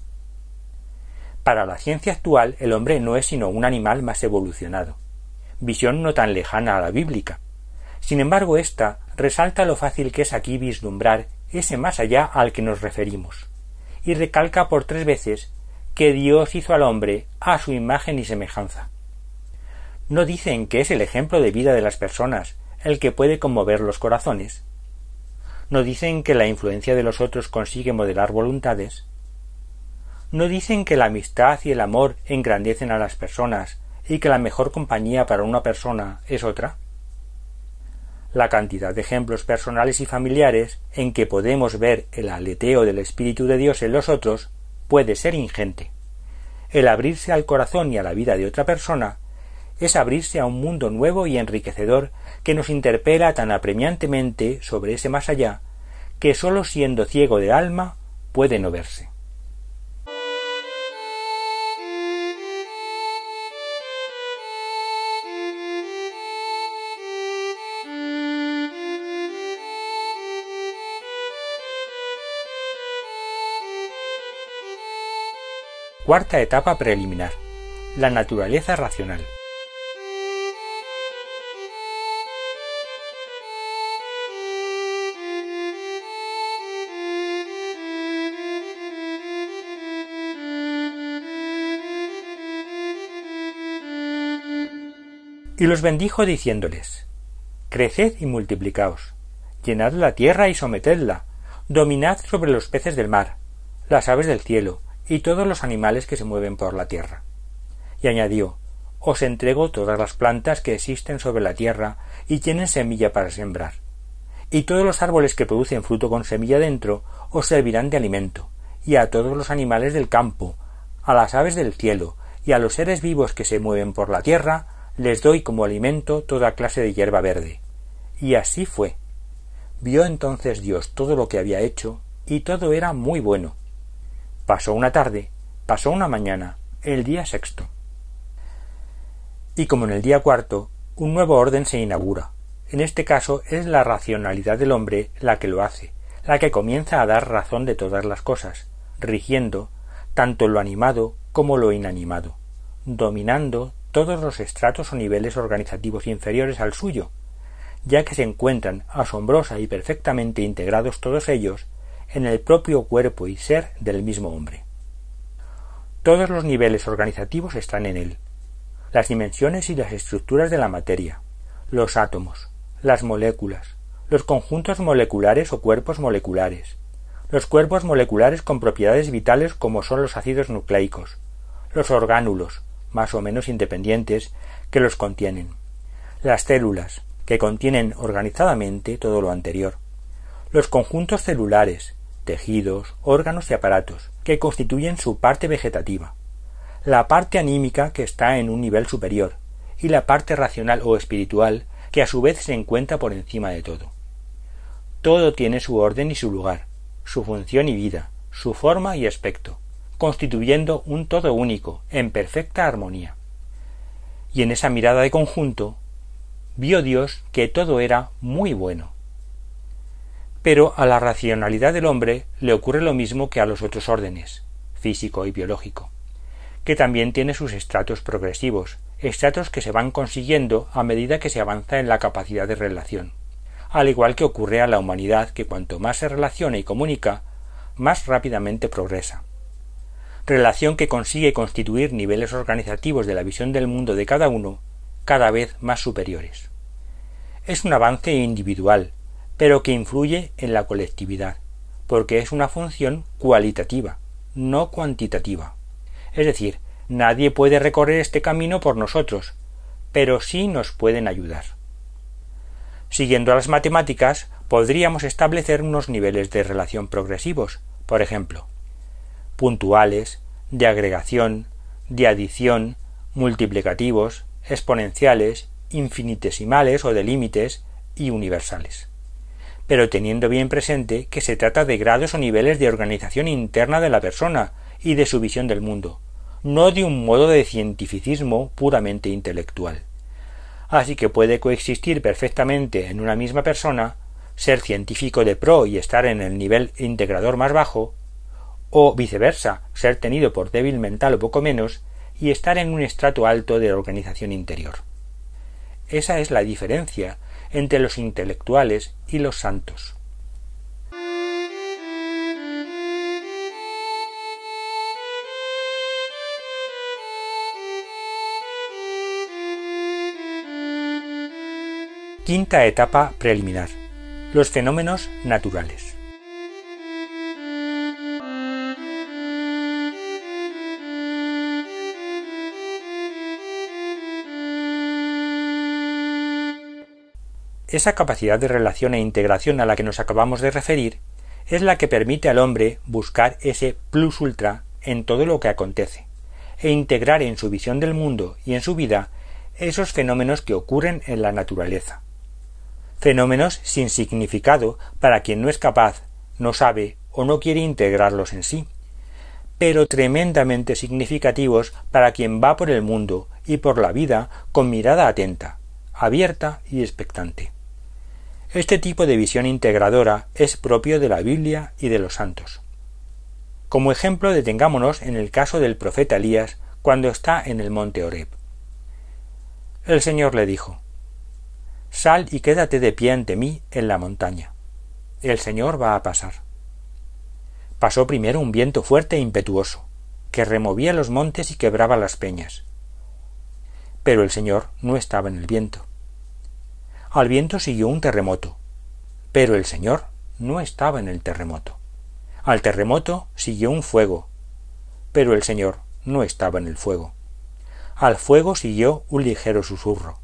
Para la ciencia actual el hombre no es sino un animal más evolucionado, visión no tan lejana a la bíblica. Sin embargo, ésta resalta lo fácil que es aquí vislumbrar ese más allá al que nos referimos, y recalca por 3 veces que Dios hizo al hombre a su imagen y semejanza. ¿No dicen que es el ejemplo de vida de las personas el que puede conmover los corazones? ¿No dicen que la influencia de los otros consigue modelar voluntades? ¿No dicen que la amistad y el amor engrandecen a las personas y que la mejor compañía para una persona es otra? La cantidad de ejemplos personales y familiares en que podemos ver el aleteo del Espíritu de Dios en los otros puede ser ingente. El abrirse al corazón y a la vida de otra persona es abrirse a un mundo nuevo y enriquecedor que nos interpela tan apremiantemente sobre ese más allá que sólo siendo ciego de alma puede no verse. Cuarta etapa preliminar: la naturaleza racional. Y los bendijo diciéndoles: creced y multiplicaos, llenad la tierra y sometedla, dominad sobre los peces del mar, las aves del cielo, y todos los animales que se mueven por la tierra. Y añadió: os entrego todas las plantas que existen sobre la tierra y tienen semilla para sembrar, y todos los árboles que producen fruto con semilla dentro os servirán de alimento, y a todos los animales del campo, a las aves del cielo, y a los seres vivos que se mueven por la tierra, les doy como alimento toda clase de hierba verde. Y así fue. Vio entonces Dios todo lo que había hecho, y todo era muy bueno. Pasó una tarde, pasó una mañana, el día sexto. Y como en el día cuarto, un nuevo orden se inaugura. En este caso es la racionalidad del hombre la que lo hace, la que comienza a dar razón de todas las cosas, rigiendo tanto lo animado como lo inanimado, dominando todos los estratos o niveles organizativos inferiores al suyo, ya que se encuentran asombrosa y perfectamente integrados todos ellos en el propio cuerpo y ser del mismo hombre. Todos los niveles organizativos están en él, las dimensiones y las estructuras de la materia, los átomos, las moléculas, los conjuntos moleculares o cuerpos moleculares, los cuerpos moleculares con propiedades vitales como son los ácidos nucleicos, los orgánulos, más o menos independientes, que los contienen, las células, que contienen organizadamente todo lo anterior, los conjuntos celulares, tejidos, órganos y aparatos, que constituyen su parte vegetativa, la parte anímica que está en un nivel superior, y la parte racional o espiritual que a su vez se encuentra por encima de todo. Todo tiene su orden y su lugar, su función y vida, su forma y aspecto, constituyendo un todo único, en perfecta armonía. Y en esa mirada de conjunto, vio Dios que todo era muy bueno. Pero a la racionalidad del hombre le ocurre lo mismo que a los otros órdenes, físico y biológico, que también tiene sus estratos progresivos, estratos que se van consiguiendo a medida que se avanza en la capacidad de relación, al igual que ocurre a la humanidad, que cuanto más se relaciona y comunica, más rápidamente progresa. Relación que consigue constituir niveles organizativos de la visión del mundo de cada uno cada vez más superiores. Es un avance individual, pero que influye en la colectividad, porque es una función cualitativa, no cuantitativa. Es decir, nadie puede recorrer este camino por nosotros, pero sí nos pueden ayudar. Siguiendo a las matemáticas, podríamos establecer unos niveles de relación progresivos, por ejemplo, puntuales, de agregación, de adición, multiplicativos, exponenciales, infinitesimales o de límites y universales. Pero teniendo bien presente que se trata de grados o niveles de organización interna de la persona y de su visión del mundo, no de un modo de cientificismo puramente intelectual. Así que puede coexistir perfectamente en una misma persona ser científico de pro y estar en el nivel integrador más bajo, o viceversa, ser tenido por débil mental o poco menos y estar en un estrato alto de organización interior. Esa es la diferencia entre los intelectuales y los santos. Quinta etapa preliminar: los fenómenos naturales. Esa capacidad de relación e integración a la que nos acabamos de referir es la que permite al hombre buscar ese plus ultra en todo lo que acontece, e integrar en su visión del mundo y en su vida esos fenómenos que ocurren en la naturaleza. Fenómenos sin significado para quien no es capaz, no sabe o no quiere integrarlos en sí, pero tremendamente significativos para quien va por el mundo y por la vida con mirada atenta, abierta y expectante. Este tipo de visión integradora es propio de la Biblia y de los santos. Como ejemplo, detengámonos en el caso del profeta Elías cuando está en el monte Horeb. El Señor le dijo: «Sal y quédate de pie ante mí en la montaña. El Señor va a pasar». Pasó primero un viento fuerte e impetuoso, que removía los montes y quebraba las peñas. Pero el Señor no estaba en el viento. Al viento siguió un terremoto, pero el Señor no estaba en el terremoto. Al terremoto siguió un fuego, pero el Señor no estaba en el fuego. Al fuego siguió un ligero susurro.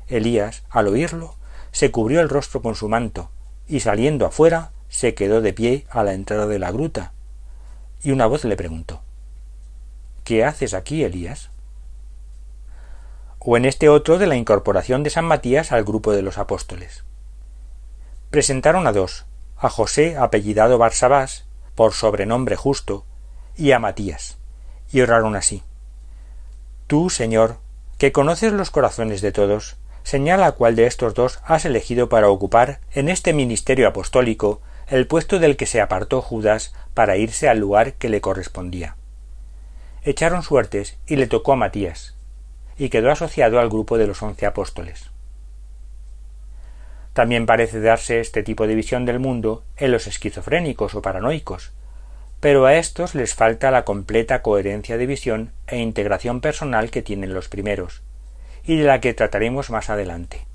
Elías, al oírlo, se cubrió el rostro con su manto, y saliendo afuera se quedó de pie a la entrada de la gruta, y una voz le preguntó: ¿Qué haces aquí, Elías? O en este otro de la incorporación de San Matías al grupo de los apóstoles. Presentaron a dos, a José apellidado Barsabás, por sobrenombre Justo, y a Matías, y oraron así: Tú, Señor, que conoces los corazones de todos, señala cuál de estos dos has elegido para ocupar en este ministerio apostólico el puesto del que se apartó Judas para irse al lugar que le correspondía. Echaron suertes y le tocó a Matías, y quedó asociado al grupo de los 11 apóstoles. También parece darse este tipo de visión del mundo en los esquizofrénicos o paranoicos, pero a estos les falta la completa coherencia de visión e integración personal que tienen los primeros, y de la que trataremos más adelante,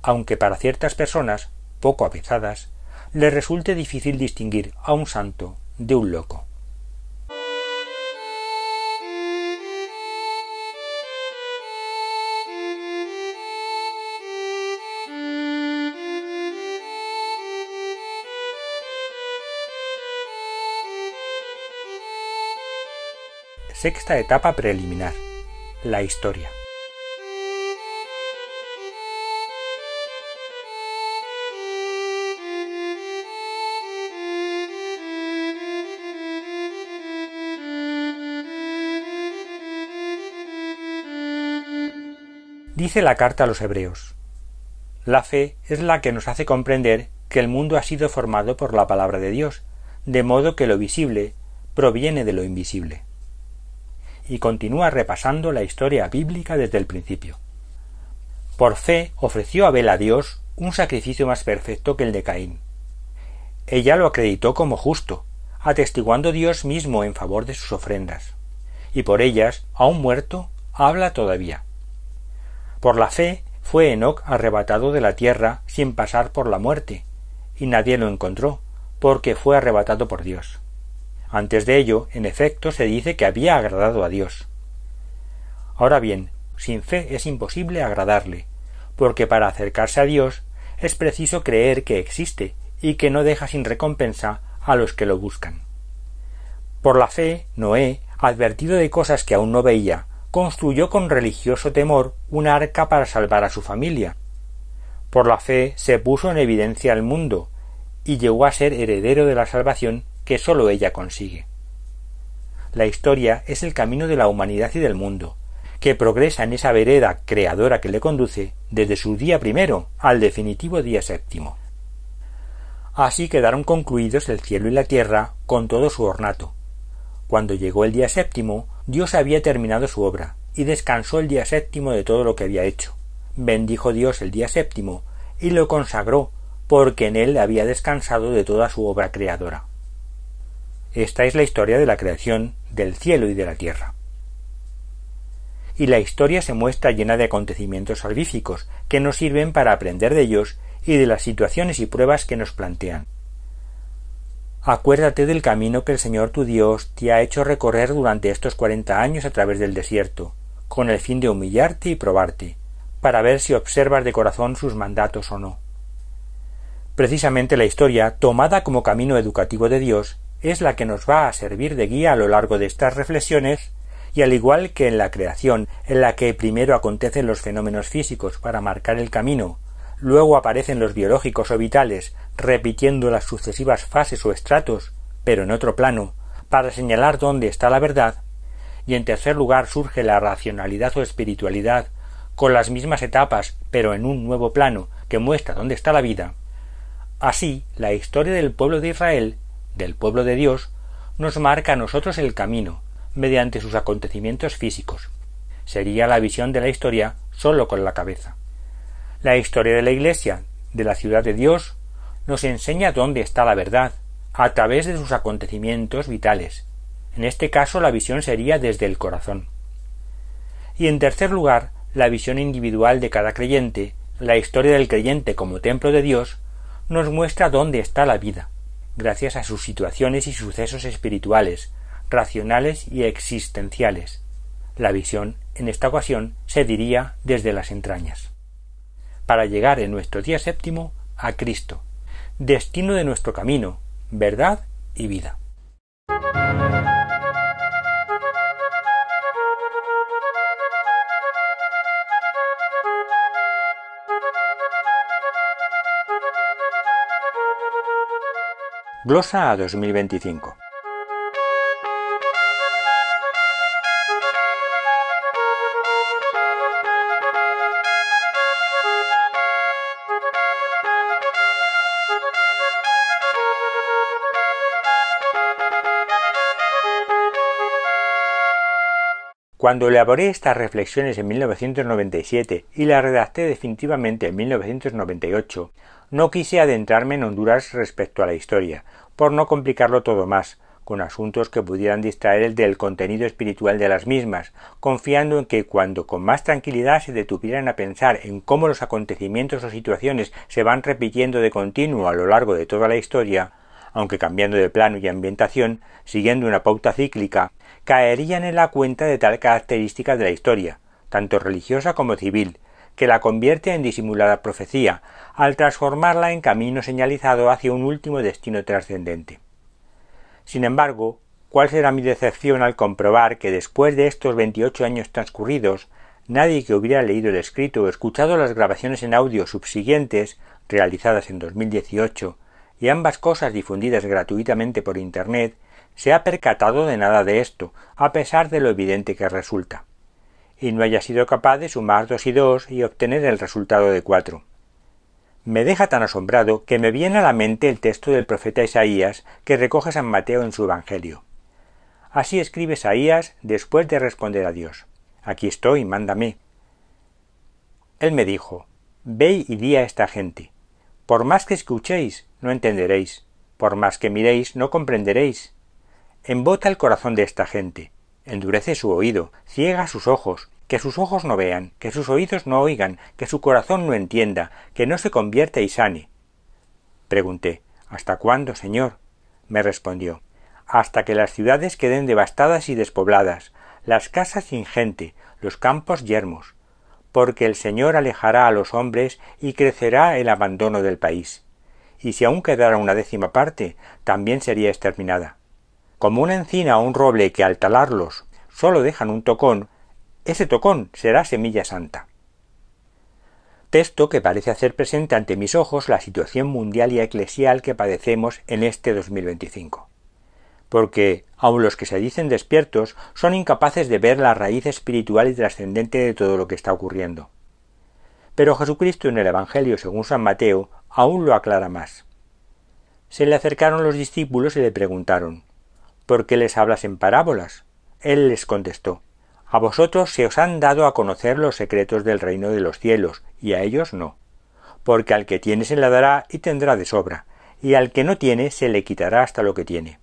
aunque para ciertas personas, poco avezadas, les resulte difícil distinguir a un santo de un loco. Sexta etapa preliminar: la historia. Dice la carta a los Hebreos: la fe es la que nos hace comprender que el mundo ha sido formado por la palabra de Dios, de modo que lo visible proviene de lo invisible. Y continúa repasando la historia bíblica desde el principio. Por fe ofreció Abel a Dios un sacrificio más perfecto que el de Caín. Ella lo acreditó como justo, atestiguando Dios mismo en favor de sus ofrendas, y por ellas, aun muerto, habla todavía. Por la fe fue Enoc arrebatado de la tierra sin pasar por la muerte, y nadie lo encontró, porque fue arrebatado por Dios. Antes de ello, en efecto, se dice que había agradado a Dios. Ahora bien, sin fe es imposible agradarle, porque para acercarse a Dios es preciso creer que existe y que no deja sin recompensa a los que lo buscan. Por la fe, Noé, advertido de cosas que aún no veía, construyó con religioso temor un arca para salvar a su familia. Por la fe se puso en evidencia al mundo, y llegó a ser heredero de la salvación que sólo ella consigue. La historia es el camino de la humanidad y del mundo, que progresa en esa vereda creadora que le conduce desde su día primero al definitivo día séptimo. Así quedaron concluidos el cielo y la tierra con todo su ornato. Cuando llegó el día séptimo, Dios había terminado su obra, y descansó el día séptimo de todo lo que había hecho. Bendijo Dios el día séptimo, y lo consagró, porque en él había descansado de toda su obra creadora. Esta es la historia de la creación del cielo y de la tierra. Y la historia se muestra llena de acontecimientos salvíficos, que nos sirven para aprender de ellos y de las situaciones y pruebas que nos plantean. Acuérdate del camino que el Señor tu Dios te ha hecho recorrer durante estos 40 años a través del desierto, con el fin de humillarte y probarte, para ver si observas de corazón sus mandatos o no. Precisamente la historia, tomada como camino educativo de Dios, es la que nos va a servir de guía a lo largo de estas reflexiones, y al igual que en la creación, en la que primero acontecen los fenómenos físicos para marcar el camino, luego aparecen los biológicos o vitales, repitiendo las sucesivas fases o estratos, pero en otro plano, para señalar dónde está la verdad, y en tercer lugar surge la racionalidad o espiritualidad, con las mismas etapas, pero en un nuevo plano, que muestra dónde está la vida. Así, la historia del pueblo de Israel, del pueblo de Dios, nos marca a nosotros el camino, mediante sus acontecimientos físicos. Sería la visión de la historia sólo con la cabeza. La historia de la Iglesia, de la ciudad de Dios, nos enseña dónde está la verdad, a través de sus acontecimientos vitales. En este caso la visión sería desde el corazón. Y en tercer lugar, la visión individual de cada creyente, la historia del creyente como templo de Dios, nos muestra dónde está la vida, gracias a sus situaciones y sucesos espirituales, racionales y existenciales. La visión, en esta ocasión, se diría desde las entrañas. para llegar en nuestro día séptimo a Cristo, destino de nuestro camino, verdad y vida. Glosa a 2025. Cuando elaboré estas reflexiones en 1997 y las redacté definitivamente en 1998, no quise adentrarme en honduras respecto a la historia, por no complicarlo todo más, con asuntos que pudieran distraer del contenido espiritual de las mismas, confiando en que cuando con más tranquilidad se detuvieran a pensar en cómo los acontecimientos o situaciones se van repitiendo de continuo a lo largo de toda la historia, aunque cambiando de plano y ambientación, siguiendo una pauta cíclica, caerían en la cuenta de tal característica de la historia, tanto religiosa como civil, que la convierte en disimulada profecía, al transformarla en camino señalizado hacia un último destino trascendente. Sin embargo, ¿cuál será mi decepción al comprobar que después de estos 28 años transcurridos, nadie que hubiera leído el escrito o escuchado las grabaciones en audio subsiguientes, realizadas en 2018, y ambas cosas difundidas gratuitamente por Internet, se ha percatado de nada de esto, a pesar de lo evidente que resulta, y no haya sido capaz de sumar 2 y 2 y obtener el resultado de 4. Me deja tan asombrado que me viene a la mente el texto del profeta Isaías que recoge San Mateo en su Evangelio. Así escribe Isaías después de responder a Dios: «Aquí estoy, mándame». Él me dijo: «Ve y di a esta gente, por más que escuchéis, no entenderéis, por más que miréis, no comprenderéis. Embota el corazón de esta gente, endurece su oído, ciega sus ojos, que sus ojos no vean, que sus oídos no oigan, que su corazón no entienda, que no se convierta y sane». Pregunté: «¿Hasta cuándo, Señor?». Me respondió: «Hasta que las ciudades queden devastadas y despobladas, las casas sin gente, los campos yermos, porque el Señor alejará a los hombres y crecerá el abandono del país. Y si aún quedara una 10ª parte, también sería exterminada. Como una encina o un roble que al talarlos sólo dejan un tocón, ese tocón será semilla santa». Texto que parece hacer presente ante mis ojos la situación mundial y eclesial que padecemos en este 2025. Porque, aun los que se dicen despiertos, son incapaces de ver la raíz espiritual y trascendente de todo lo que está ocurriendo. Pero Jesucristo en el Evangelio según San Mateo aún lo aclara más. Se le acercaron los discípulos y le preguntaron: «¿Por qué les hablas en parábolas?». Él les contestó: «A vosotros se os han dado a conocer los secretos del reino de los cielos, y a ellos no. Porque al que tiene se le dará y tendrá de sobra, y al que no tiene se le quitará hasta lo que tiene.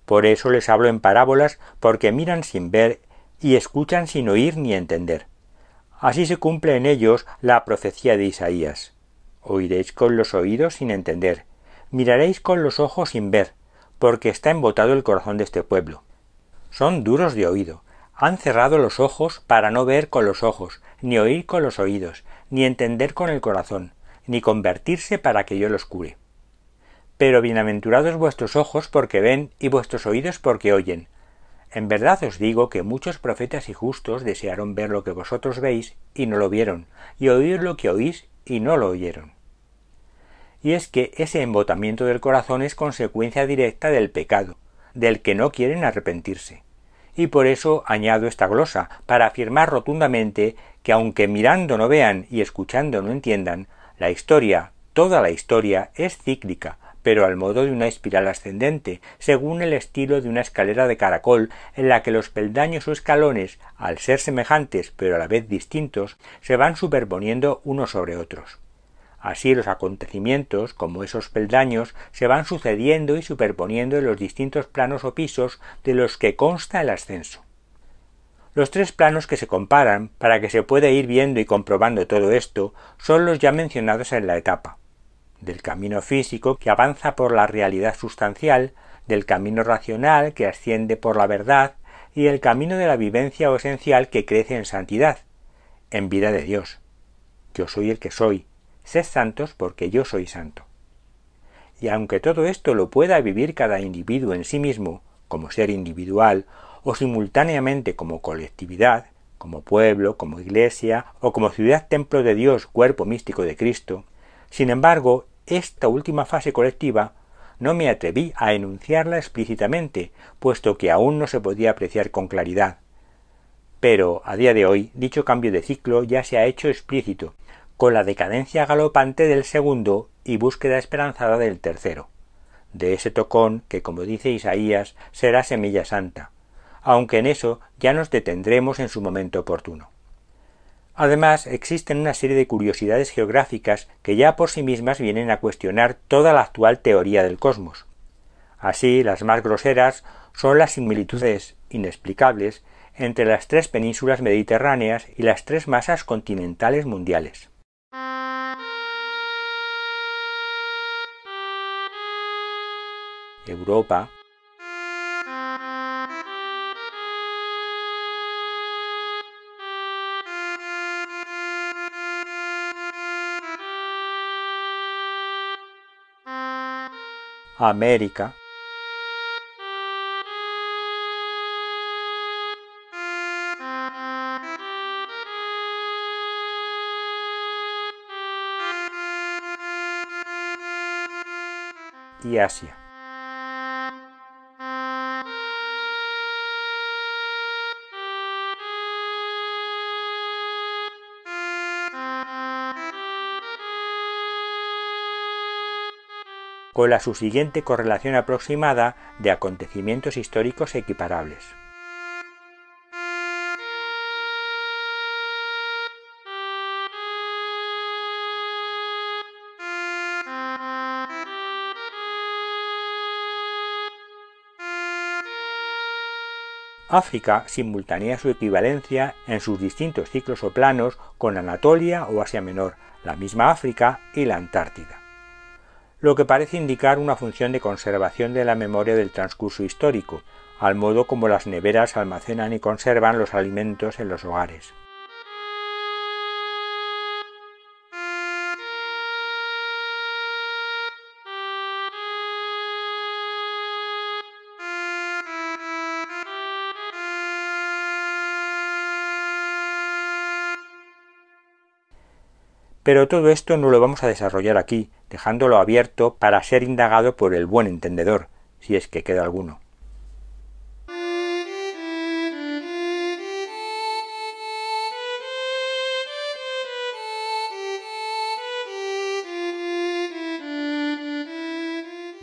Por eso les hablo en parábolas, porque miran sin ver y escuchan sin oír ni entender. Así se cumple en ellos la profecía de Isaías: oiréis con los oídos sin entender, miraréis con los ojos sin ver, porque está embotado el corazón de este pueblo. Son duros de oído, han cerrado los ojos para no ver con los ojos, ni oír con los oídos, ni entender con el corazón, ni convertirse para que yo los cure. Pero bienaventurados vuestros ojos porque ven y vuestros oídos porque oyen. En verdad os digo que muchos profetas y justos desearon ver lo que vosotros veis y no lo vieron, y oír lo que oís y no lo oyeron». Y es que ese embotamiento del corazón es consecuencia directa del pecado, del que no quieren arrepentirse. Y por eso añado esta glosa, para afirmar rotundamente que aunque mirando no vean y escuchando no entiendan, la historia, toda la historia, es cíclica, pero al modo de una espiral ascendente, según el estilo de una escalera de caracol, en la que los peldaños o escalones, al ser semejantes pero a la vez distintos, se van superponiendo unos sobre otros. Así los acontecimientos, como esos peldaños, se van sucediendo y superponiendo en los distintos planos o pisos de los que consta el ascenso. Los 3 planos que se comparan, para que se pueda ir viendo y comprobando todo esto, son los ya mencionados en la etapa: del camino físico que avanza por la realidad sustancial, del camino racional que asciende por la verdad, y el camino de la vivencia o esencial que crece en santidad, en vida de Dios. Yo soy el que soy, sed santos porque yo soy santo. Y aunque todo esto lo pueda vivir cada individuo en sí mismo, como ser individual, o simultáneamente como colectividad, como pueblo, como iglesia, o como ciudad templo de Dios, cuerpo místico de Cristo, sin embargo, esta última fase colectiva no me atreví a enunciarla explícitamente, puesto que aún no se podía apreciar con claridad. Pero, a día de hoy, dicho cambio de ciclo ya se ha hecho explícito, con la decadencia galopante del segundo y búsqueda esperanzada del tercero, de ese tocón que, como dice Isaías, será semilla santa, aunque en eso ya nos detendremos en su momento oportuno. Además, existen una serie de curiosidades geográficas que ya por sí mismas vienen a cuestionar toda la actual teoría del cosmos. Así, las más groseras son las similitudes inexplicables entre las 3 penínsulas mediterráneas y las 3 masas continentales mundiales. Europa, América, y Asia. Con la subsiguiente correlación aproximada de acontecimientos históricos equiparables. África simultanea su equivalencia en sus distintos ciclos o planos con Anatolia o Asia Menor, la misma África y la Antártida, lo que parece indicar una función de conservación de la memoria del transcurso histórico, al modo como las neveras almacenan y conservan los alimentos en los hogares. Pero todo esto no lo vamos a desarrollar aquí, dejándolo abierto para ser indagado por el buen entendedor, si es que queda alguno.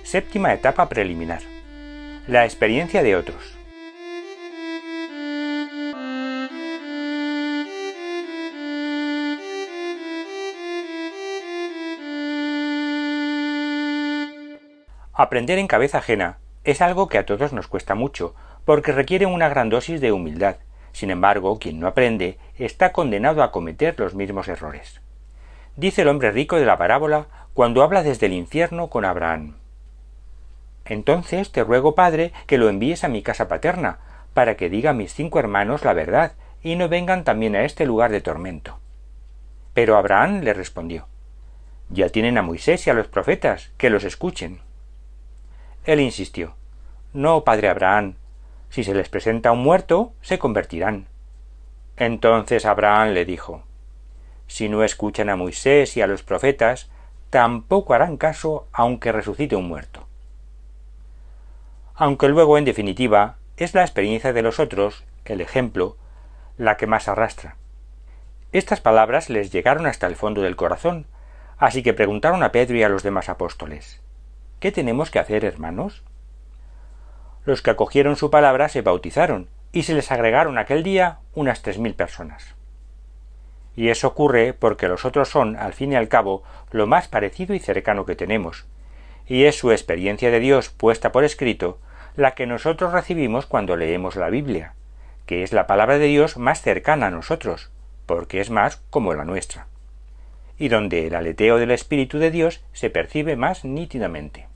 Séptima etapa preliminar. La experiencia de otros. Aprender en cabeza ajena es algo que a todos nos cuesta mucho, porque requiere una gran dosis de humildad. Sin embargo, quien no aprende está condenado a cometer los mismos errores. Dice el hombre rico de la parábola cuando habla desde el infierno con Abraham: «Entonces te ruego, Padre, que lo envíes a mi casa paterna, para que diga a mis 5 hermanos la verdad, y no vengan también a este lugar de tormento». Pero Abraham le respondió: «Ya tienen a Moisés y a los profetas, que los escuchen». Él insistió: «No, padre Abraham, si se les presenta un muerto, se convertirán». Entonces Abraham le dijo: «Si no escuchan a Moisés y a los profetas, tampoco harán caso aunque resucite un muerto». Aunque luego, en definitiva, es la experiencia de los otros, el ejemplo, la que más arrastra. Estas palabras les llegaron hasta el fondo del corazón, así que preguntaron a Pedro y a los demás apóstoles: ¿qué tenemos que hacer, hermanos? Los que acogieron su palabra se bautizaron, y se les agregaron aquel día unas 3000 personas. Y eso ocurre porque los otros son, al fin y al cabo, lo más parecido y cercano que tenemos, y es su experiencia de Dios puesta por escrito la que nosotros recibimos cuando leemos la Biblia, que es la palabra de Dios más cercana a nosotros, porque es más como la nuestra, y donde el aleteo del Espíritu de Dios se percibe más nítidamente.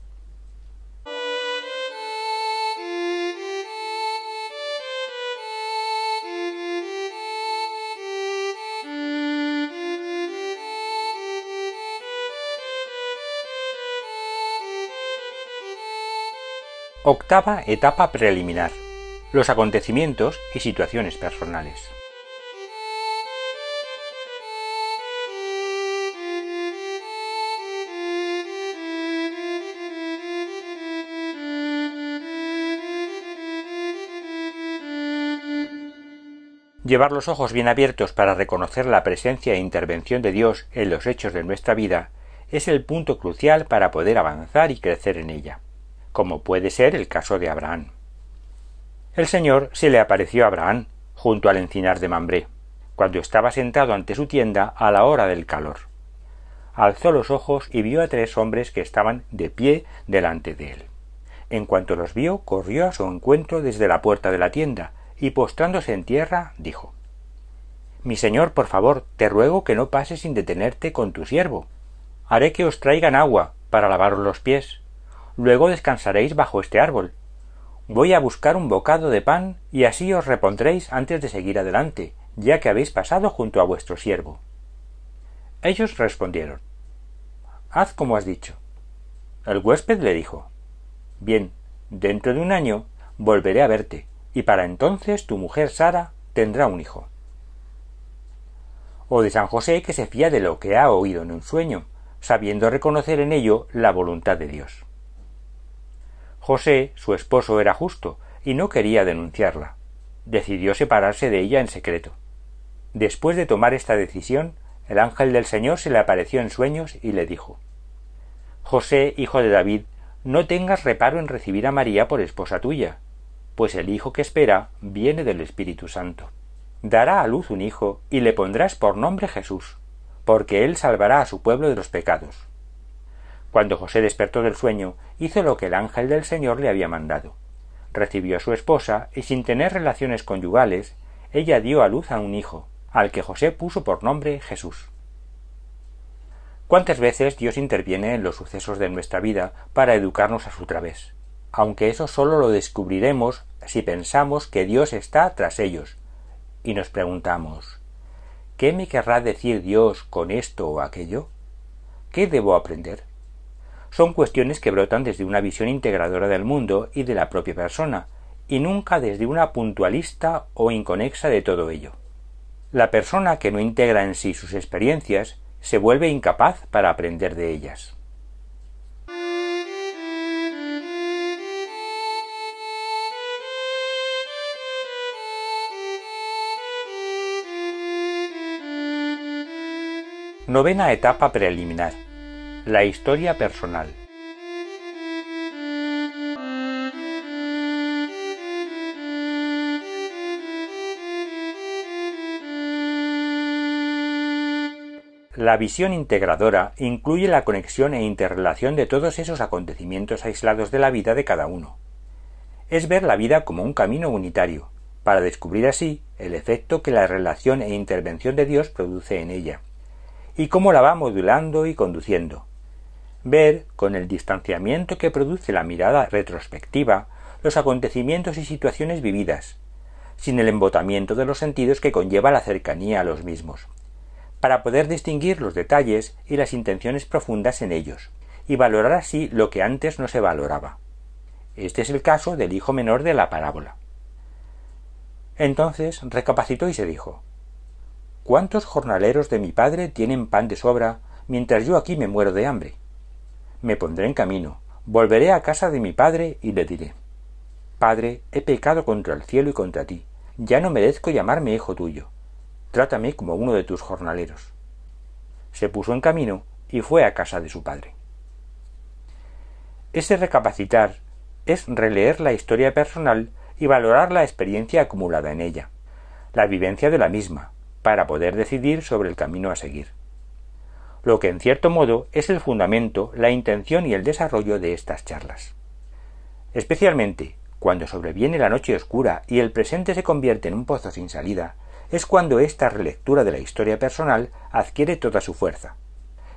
Octava etapa preliminar: los acontecimientos y situaciones personales. Llevar los ojos bien abiertos para reconocer la presencia e intervención de Dios en los hechos de nuestra vida es el punto crucial para poder avanzar y crecer en ella, como puede ser el caso de Abraham. El Señor se le apareció a Abraham junto al encinar de Mambré, cuando estaba sentado ante su tienda a la hora del calor. Alzó los ojos y vio a 3 hombres que estaban de pie delante de él. En cuanto los vio, corrió a su encuentro desde la puerta de la tienda, y postrándose en tierra, dijo: «Mi señor, por favor, te ruego que no pases sin detenerte con tu siervo. Haré que os traigan agua para lavaros los pies. Luego descansaréis bajo este árbol. Voy a buscar un bocado de pan, y así os repondréis antes de seguir adelante, ya que habéis pasado junto a vuestro siervo». Ellos respondieron: «Haz como has dicho». El huésped le dijo: «Bien, dentro de un año volveré a verte, y para entonces tu mujer Sara tendrá un hijo». O de San José, que se fía de lo que ha oído en un sueño, sabiendo reconocer en ello la voluntad de Dios. José, su esposo, era justo y no quería denunciarla. Decidió separarse de ella en secreto. Después de tomar esta decisión, el ángel del Señor se le apareció en sueños y le dijo: «José, hijo de David, no tengas reparo en recibir a María por esposa tuya, pues el hijo que espera viene del Espíritu Santo. Dará a luz un hijo y le pondrás por nombre Jesús, porque él salvará a su pueblo de los pecados». Cuando José despertó del sueño, hizo lo que el ángel del Señor le había mandado. Recibió a su esposa y, sin tener relaciones conyugales, ella dio a luz a un hijo, al que José puso por nombre Jesús. ¿Cuántas veces Dios interviene en los sucesos de nuestra vida para educarnos a su través? Aunque eso solo lo descubriremos si pensamos que Dios está tras ellos, y nos preguntamos: ¿qué me querrá decir Dios con esto o aquello? ¿Qué debo aprender? Son cuestiones que brotan desde una visión integradora del mundo y de la propia persona, y nunca desde una puntualista o inconexa de todo ello. La persona que no integra en sí sus experiencias se vuelve incapaz para aprender de ellas. Novena etapa preliminar: la historia personal. La visión integradora incluye la conexión e interrelación de todos esos acontecimientos aislados de la vida de cada uno. Es ver la vida como un camino unitario, para descubrir así el efecto que la relación e intervención de Dios produce en ella, y cómo la va modulando y conduciendo. Ver, con el distanciamiento que produce la mirada retrospectiva, los acontecimientos y situaciones vividas, sin el embotamiento de los sentidos que conlleva la cercanía a los mismos, para poder distinguir los detalles y las intenciones profundas en ellos, y valorar así lo que antes no se valoraba. Este es el caso del hijo menor de la parábola. Entonces recapacitó y se dijo: «¿Cuántos jornaleros de mi padre tienen pan de sobra, mientras yo aquí me muero de hambre? Me pondré en camino, volveré a casa de mi padre y le diré: Padre, he pecado contra el cielo y contra ti, ya no merezco llamarme hijo tuyo. Trátame como uno de tus jornaleros». Se puso en camino y fue a casa de su padre. Ese recapacitar es releer la historia personal y valorar la experiencia acumulada en ella, la vivencia de la misma, para poder decidir sobre el camino a seguir. Lo que en cierto modo es el fundamento, la intención y el desarrollo de estas charlas. Especialmente cuando sobreviene la noche oscura y el presente se convierte en un pozo sin salida, es cuando esta relectura de la historia personal adquiere toda su fuerza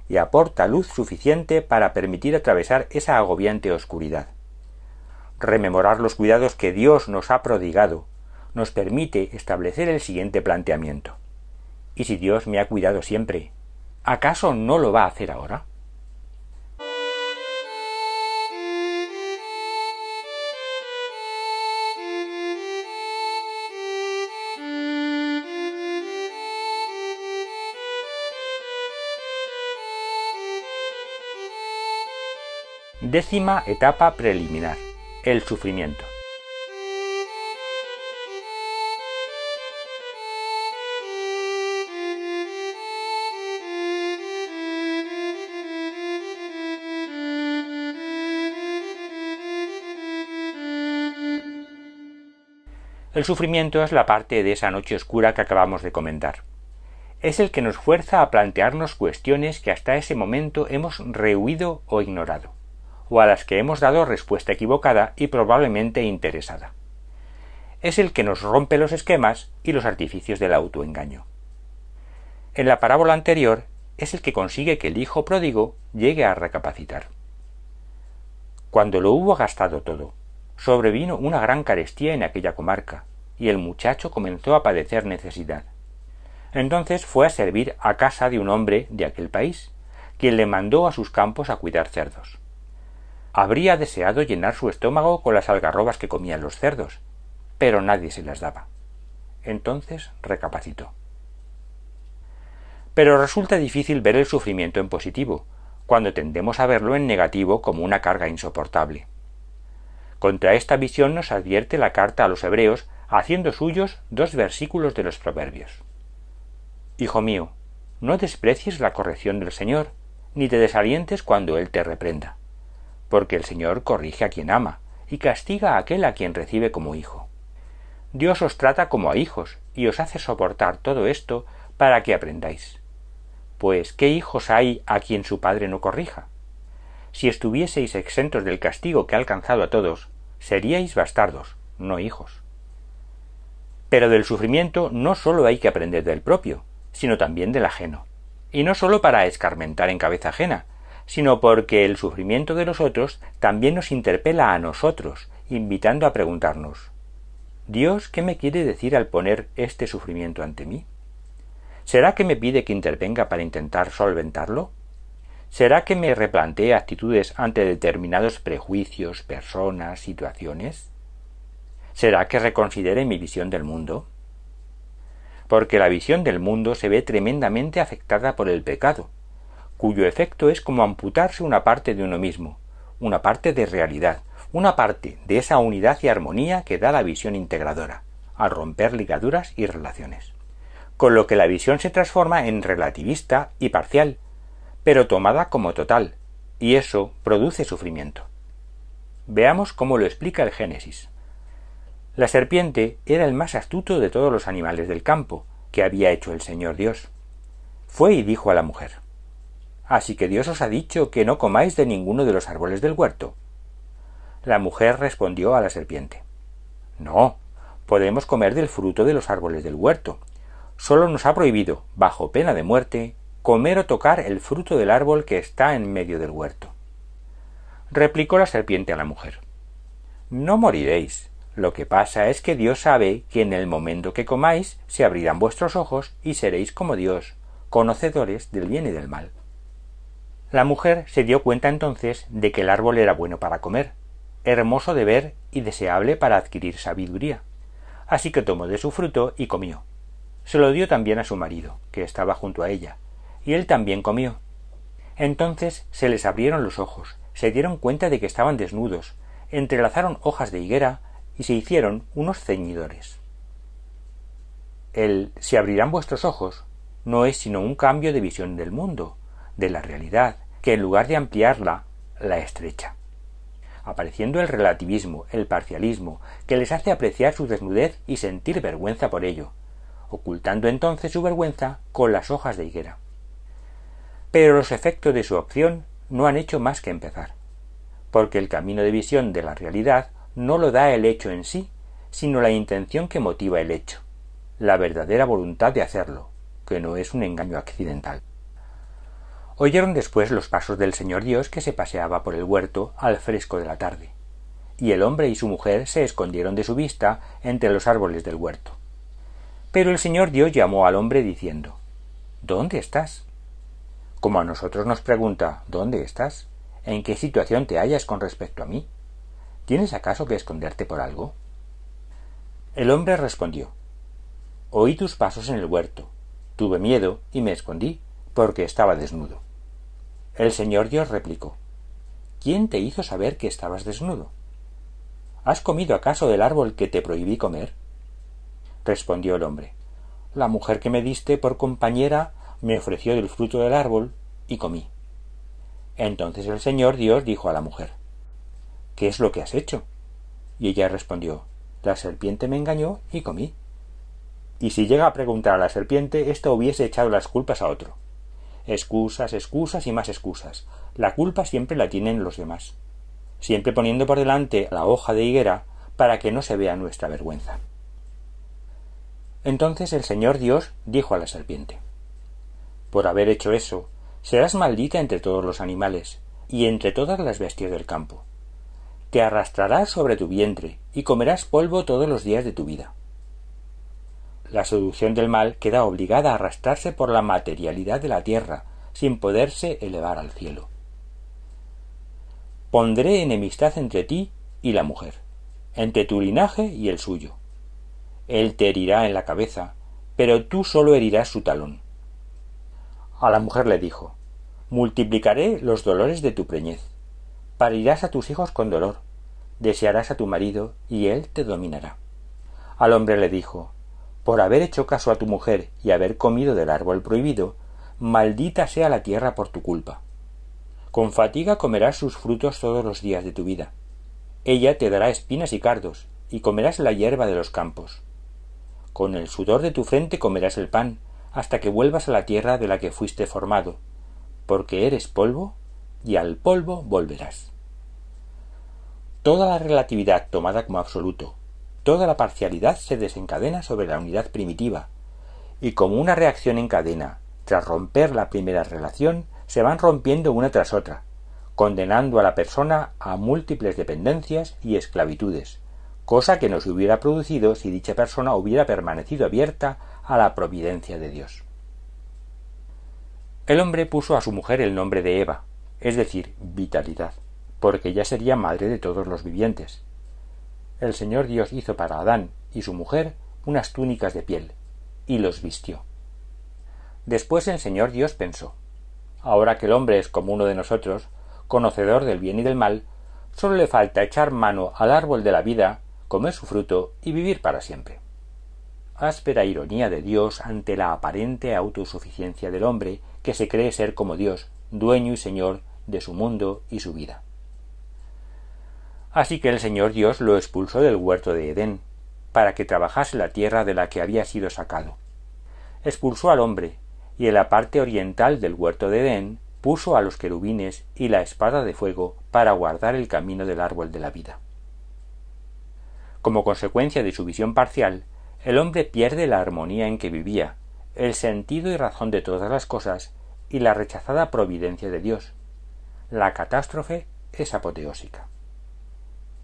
y aporta luz suficiente para permitir atravesar esa agobiante oscuridad. Rememorar los cuidados que Dios nos ha prodigado nos permite establecer el siguiente planteamiento: ¿y si Dios me ha cuidado siempre, acaso no lo va a hacer ahora? Décima etapa preliminar: el sufrimiento. El sufrimiento es la parte de esa noche oscura que acabamos de comentar. Es el que nos fuerza a plantearnos cuestiones que hasta ese momento hemos rehuido o ignorado, o a las que hemos dado respuesta equivocada y probablemente interesada. Es el que nos rompe los esquemas y los artificios del autoengaño. En la parábola anterior es el que consigue que el hijo pródigo llegue a recapacitar. Cuando lo hubo gastado todo, sobrevino una gran carestía en aquella comarca, y el muchacho comenzó a padecer necesidad. Entonces fue a servir a casa de un hombre de aquel país, quien le mandó a sus campos a cuidar cerdos. Habría deseado llenar su estómago con las algarrobas que comían los cerdos, pero nadie se las daba. Entonces recapacitó. Pero resulta difícil ver el sufrimiento en positivo, cuando tendemos a verlo en negativo como una carga insoportable. Contra esta visión nos advierte la carta a los Hebreos, haciendo suyos 2 versículos de los Proverbios. Hijo mío, no desprecies la corrección del Señor, ni te desalientes cuando Él te reprenda, porque el Señor corrige a quien ama, y castiga a aquel a quien recibe como hijo. Dios os trata como a hijos, y os hace soportar todo esto para que aprendáis. Pues, ¿qué hijos hay a quien su padre no corrija? Si estuvieseis exentos del castigo que ha alcanzado a todos, seríais bastardos, no hijos. Pero del sufrimiento no sólo hay que aprender del propio, sino también del ajeno. Y no sólo para escarmentar en cabeza ajena, sino porque el sufrimiento de los otros también nos interpela a nosotros, invitando a preguntarnos: ¿Dios qué me quiere decir al poner este sufrimiento ante mí? ¿Será que me pide que intervenga para intentar solventarlo? ¿Será que me replantee actitudes ante determinados prejuicios, personas, situaciones? ¿Será que reconsidere mi visión del mundo? Porque la visión del mundo se ve tremendamente afectada por el pecado, cuyo efecto es como amputarse una parte de uno mismo, una parte de realidad, una parte de esa unidad y armonía que da la visión integradora, al romper ligaduras y relaciones. Con lo que la visión se transforma en relativista y parcial, pero tomada como total, y eso produce sufrimiento. Veamos cómo lo explica el Génesis. La serpiente era el más astuto de todos los animales del campo que había hecho el Señor Dios. Fue y dijo a la mujer: ¿Así que Dios os ha dicho que no comáis de ninguno de los árboles del huerto? La mujer respondió a la serpiente: No, podemos comer del fruto de los árboles del huerto. Solo nos ha prohibido, bajo pena de muerte, comer o tocar el fruto del árbol que está en medio del huerto. Replicó la serpiente a la mujer: No moriréis. Lo que pasa es que Dios sabe que en el momento que comáis se abrirán vuestros ojos y seréis como Dios, conocedores del bien y del mal. La mujer se dio cuenta entonces de que el árbol era bueno para comer, hermoso de ver y deseable para adquirir sabiduría. Así que tomó de su fruto y comió. Se lo dio también a su marido, que estaba junto a ella, y él también comió. Entonces se les abrieron los ojos, se dieron cuenta de que estaban desnudos, entrelazaron hojas de higuera y se hicieron unos ceñidores. El «se abrirán vuestros ojos» no es sino un cambio de visión del mundo, de la realidad, que en lugar de ampliarla, la estrecha, apareciendo el relativismo, el parcialismo, que les hace apreciar su desnudez y sentir vergüenza por ello, ocultando entonces su vergüenza con las hojas de higuera. Pero los efectos de su opción no han hecho más que empezar, porque el camino de visión de la realidad no lo da el hecho en sí, sino la intención que motiva el hecho, la verdadera voluntad de hacerlo, que no es un engaño accidental. Oyeron después los pasos del Señor Dios que se paseaba por el huerto al fresco de la tarde, y el hombre y su mujer se escondieron de su vista entre los árboles del huerto. Pero el Señor Dios llamó al hombre diciendo: ¿Dónde estás? Como a nosotros nos pregunta: ¿Dónde estás? ¿En qué situación te hallas con respecto a mí? ¿Tienes acaso que esconderte por algo? El hombre respondió: Oí tus pasos en el huerto, tuve miedo y me escondí, porque estaba desnudo. El Señor Dios replicó: ¿quién te hizo saber que estabas desnudo? ¿Has comido acaso del árbol que te prohibí comer? Respondió el hombre: la mujer que me diste por compañera me ofreció del fruto del árbol y comí. Entonces el Señor Dios dijo a la mujer: ¿qué es lo que has hecho? Y ella respondió: la serpiente me engañó y comí. Y si llega a preguntar a la serpiente, ésta hubiese echado las culpas a otro. Excusas, excusas y más excusas. La culpa siempre la tienen los demás, siempre poniendo por delante la hoja de higuera para que no se vea nuestra vergüenza. Entonces el Señor Dios dijo a la serpiente: por haber hecho eso, serás maldita entre todos los animales y entre todas las bestias del campo. Te arrastrarás sobre tu vientre y comerás polvo todos los días de tu vida. La seducción del mal queda obligada a arrastrarse por la materialidad de la tierra, sin poderse elevar al cielo. Pondré enemistad entre ti y la mujer, entre tu linaje y el suyo. Él te herirá en la cabeza, pero tú solo herirás su talón. A la mujer le dijo: multiplicaré los dolores de tu preñez. Parirás a tus hijos con dolor. Desearás a tu marido, y él te dominará. Al hombre le dijo: por haber hecho caso a tu mujer y haber comido del árbol prohibido, maldita sea la tierra por tu culpa. Con fatiga comerás sus frutos todos los días de tu vida. Ella te dará espinas y cardos, y comerás la hierba de los campos. Con el sudor de tu frente comerás el pan, hasta que vuelvas a la tierra de la que fuiste formado, porque eres polvo, y al polvo volverás. Toda la relatividad tomada como absoluto, toda la parcialidad se desencadena sobre la unidad primitiva, y como una reacción en cadena, tras romper la primera relación, se van rompiendo una tras otra, condenando a la persona a múltiples dependencias y esclavitudes, cosa que no se hubiera producido si dicha persona hubiera permanecido abierta a la providencia de Dios. El hombre puso a su mujer el nombre de Eva, es decir, vitalidad, porque ella sería madre de todos los vivientes. El Señor Dios hizo para Adán y su mujer unas túnicas de piel, y los vistió. Después el Señor Dios pensó: ahora que el hombre es como uno de nosotros, conocedor del bien y del mal, sólo le falta echar mano al árbol de la vida, comer su fruto y vivir para siempre. Áspera ironía de Dios ante la aparente autosuficiencia del hombre, que se cree ser como Dios, dueño y señor de su mundo y su vida. Así que el Señor Dios lo expulsó del huerto de Edén, para que trabajase la tierra de la que había sido sacado. Expulsó al hombre, y en la parte oriental del huerto de Edén puso a los querubines y la espada de fuego para guardar el camino del árbol de la vida. Como consecuencia de su visión parcial, el hombre pierde la armonía en que vivía, el sentido y razón de todas las cosas y la rechazada providencia de Dios. La catástrofe es apoteósica.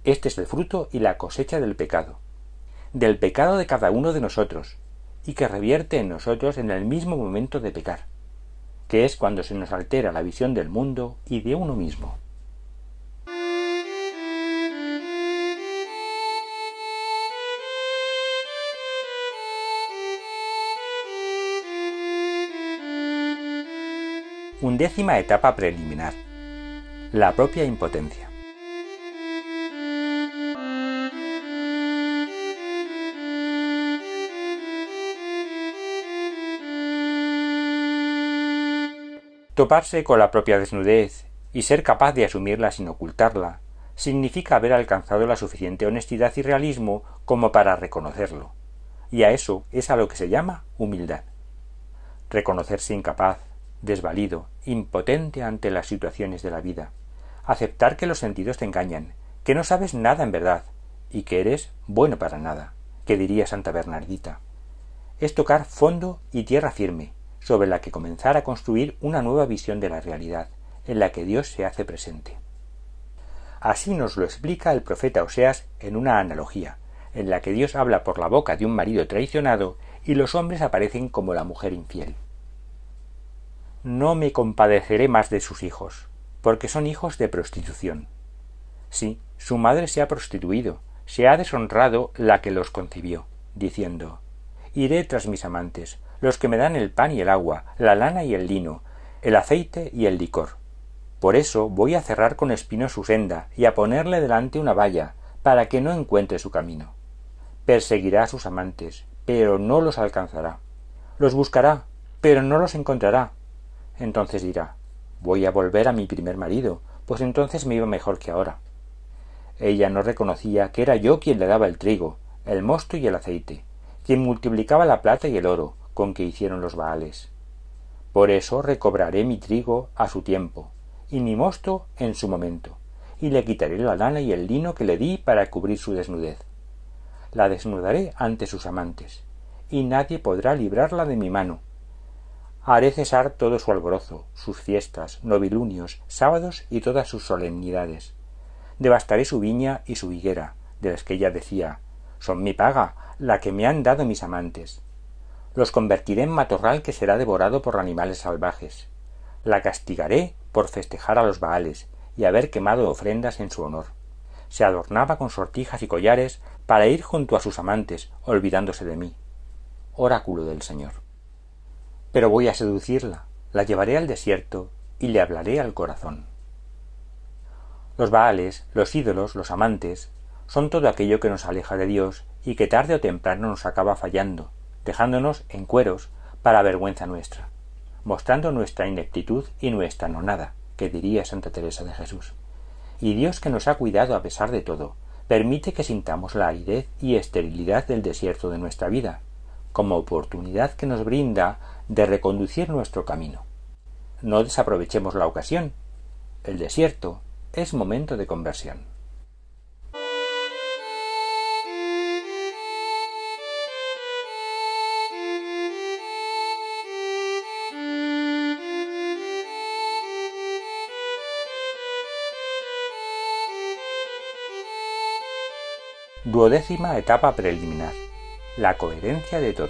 Este es el fruto y la cosecha del pecado de cada uno de nosotros, y que revierte en nosotros en el mismo momento de pecar, que es cuando se nos altera la visión del mundo y de uno mismo. Undécima etapa preliminar: la propia impotencia. Toparse con la propia desnudez y ser capaz de asumirla sin ocultarla significa haber alcanzado la suficiente honestidad y realismo como para reconocerlo, y a eso es a lo que se llama humildad. Reconocerse incapaz, desvalido, impotente ante las situaciones de la vida, aceptar que los sentidos te engañan, que no sabes nada en verdad y que eres bueno para nada, que diría Santa Bernardita. Es tocar fondo y tierra firme, sobre la que comenzar a construir una nueva visión de la realidad, en la que Dios se hace presente. Así nos lo explica el profeta Oseas en una analogía, en la que Dios habla por la boca de un marido traicionado y los hombres aparecen como la mujer infiel. No me compadeceré más de sus hijos, porque son hijos de prostitución. Sí, su madre se ha prostituido, se ha deshonrado la que los concibió, diciendo: iré tras mis amantes, los que me dan el pan y el agua, la lana y el lino, el aceite y el licor. Por eso voy a cerrar con espinos su senda y a ponerle delante una valla, para que no encuentre su camino. Perseguirá a sus amantes, pero no los alcanzará. Los buscará, pero no los encontrará. Entonces dirá: voy a volver a mi primer marido, pues entonces me iba mejor que ahora. Ella no reconocía que era yo quien le daba el trigo, el mosto y el aceite, quien multiplicaba la plata y el oro con que hicieron los Baales. Por eso recobraré mi trigo a su tiempo, y mi mosto en su momento, y le quitaré la lana y el lino que le di para cubrir su desnudez. La desnudaré ante sus amantes, y nadie podrá librarla de mi mano. Haré cesar todo su alborozo, sus fiestas, novilunios, sábados y todas sus solemnidades. Devastaré su viña y su higuera, de las que ella decía: son mi paga, la que me han dado mis amantes. Los convertiré en matorral que será devorado por animales salvajes. La castigaré por festejar a los Baales y haber quemado ofrendas en su honor. Se adornaba con sortijas y collares para ir junto a sus amantes, olvidándose de mí. Oráculo del Señor. Pero voy a seducirla, la llevaré al desierto y le hablaré al corazón. Los Baales, los ídolos, los amantes, son todo aquello que nos aleja de Dios y que tarde o temprano nos acaba fallando, dejándonos en cueros para vergüenza nuestra, mostrando nuestra ineptitud y nuestra nonada, que diría Santa Teresa de Jesús. Y Dios, que nos ha cuidado a pesar de todo, permite que sintamos la aridez y esterilidad del desierto de nuestra vida, como oportunidad que nos brinda de reconducir nuestro camino. No desaprovechemos la ocasión. El desierto es momento de conversión. Duodécima etapa preliminar. La coherencia de todo.